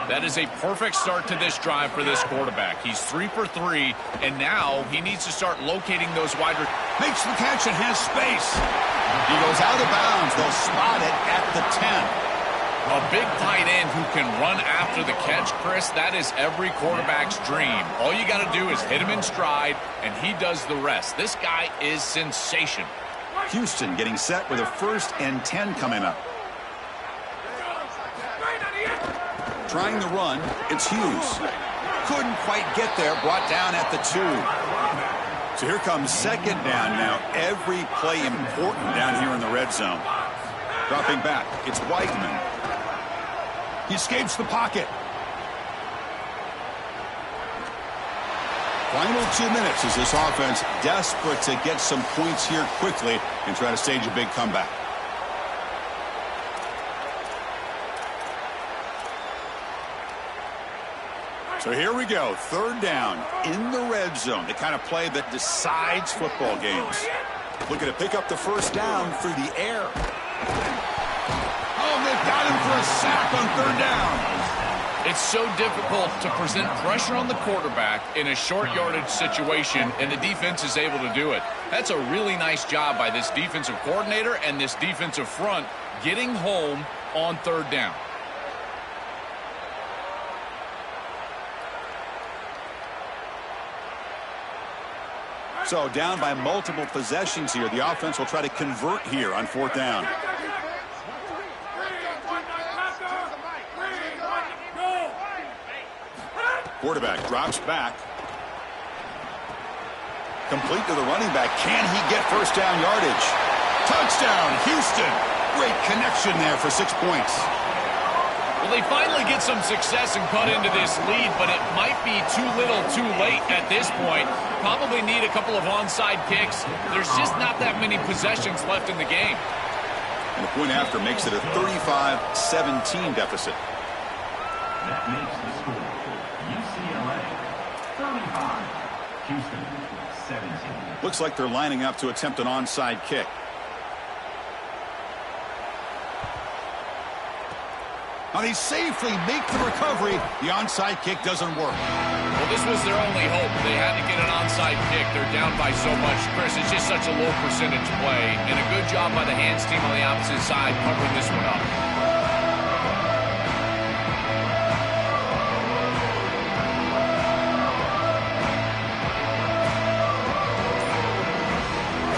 That is a perfect start to this drive for this quarterback. He's 3 for 3, and now he needs to start locating those wide receivers. Makes the catch and has space. He goes out of bounds. They'll spot it at the 10. A big tight end who can run after the catch, Chris, that is every quarterback's dream. All you got to do is hit him in stride, and he does the rest. This guy is sensational. Houston getting set with a 1st and 10 coming up. Trying the run, it's Hughes. Couldn't quite get there, brought down at the 2. So here comes second down now. Every play important down here in the red zone. Dropping back, it's Weigman. He escapes the pocket. Final 2 minutes as this offense desperate to get some points here quickly and try to stage a big comeback. So here we go, 3rd down in the red zone, the kind of play that decides football games. Looking to pick up the first down through the air. Oh, they've got him for a sack on 3rd down. It's so difficult to present pressure on the quarterback in a short yardage situation, and the defense is able to do it. That's a really nice job by this defensive coordinator and this defensive front getting home on 3rd down. So down by multiple possessions here. The offense will try to convert here on 4th down. Quarterback drops back. Complete to the running back. Can he get first down yardage? Touchdown, Houston. Great connection there for 6 points. Well, they finally get some success and cut into this lead, but it might be too little too late at this point. Probably need a couple of onside kicks. There's just not that many possessions left in the game. And the point after makes it a 35-17 deficit. That makes the score UCLA 35, Houston 17. Looks like they're lining up to attempt an onside kick. Now they safely make the recovery. The onside kick doesn't work. Well, this was their only hope. They had to get an onside kick. They're down by so much. Chris, it's just such a low percentage play. And a good job by the hands team on the opposite side covering this one up.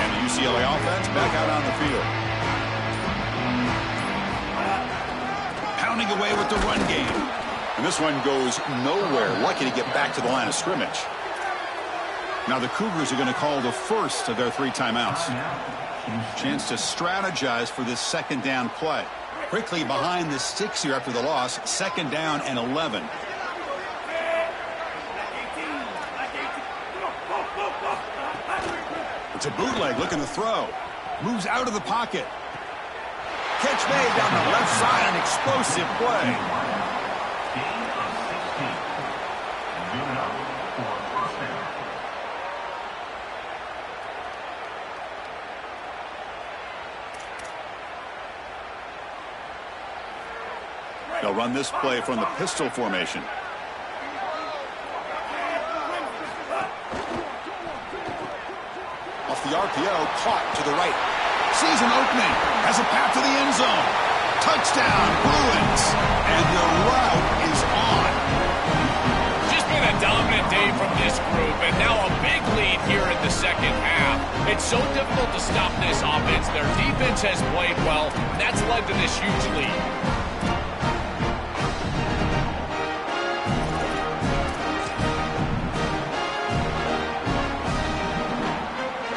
And the UCLA offense back out on the field. Pounding away with the run game. And this one goes nowhere. Lucky to get back to the line of scrimmage. Now the Cougars are going to call the first of their 3 timeouts. Chance to strategize for this 2nd down play. Quickly behind the sticks here after the loss. 2nd down and 11. It's a bootleg looking to throw. Moves out of the pocket. Catch made down the left side, an explosive play. Gain of 16. Good enough for first down. They'll run this play from the pistol formation. Off the RPO, caught to the right. Sees an opening, has a path to the end zone. Touchdown, Bruins, and the route is on. Just been a dominant day from this group, and now a big lead here in the 2nd half. It's so difficult to stop this offense. Their defense has played well, and that's led to this huge lead.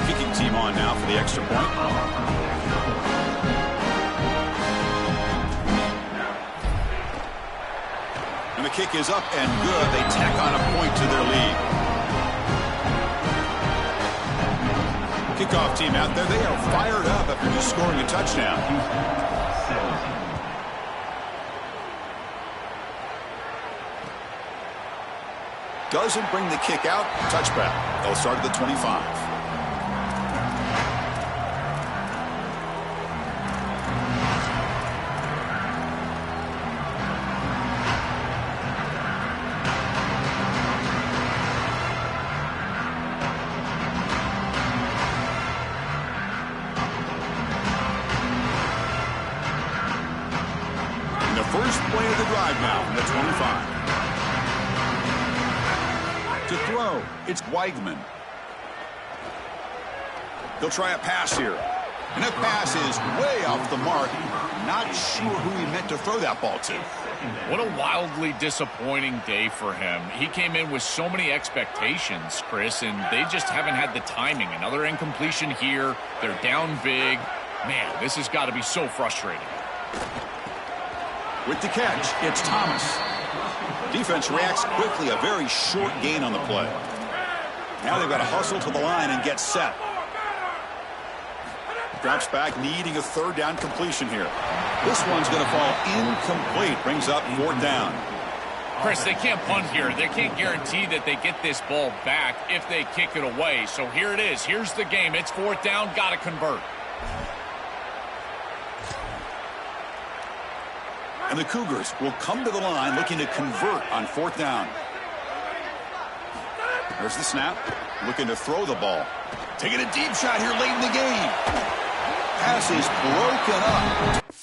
Kicking team on now for the extra point. kick is up and good. They tack on a point to their lead. Kickoff team out there. They are fired up after just scoring a touchdown. Doesn't bring the kick out. Touchback. They'll start at the 25. First play of the drive now from the 25. To throw, it's Weigman. They'll try a pass here. And that pass is way off the mark. Not sure who he meant to throw that ball to. What a wildly disappointing day for him. He came in with so many expectations, Chris, and they just haven't had the timing. Another incompletion here. They're down big. Man, this has got to be so frustrating. With the catch, it's Thomas. Defense reacts quickly, a very short gain on the play. Now they've got to hustle to the line and get set. Drops back, needing a third down completion here. This one's going to fall incomplete. Brings up fourth down. Chris, they can't punt here. They can't guarantee that they get this ball back if they kick it away. So here it is. Here's the game. It's fourth down. Got to convert. And the Cougars will come to the line looking to convert on fourth down. There's the snap. Looking to throw the ball. Taking a deep shot here late in the game. Pass is broken up.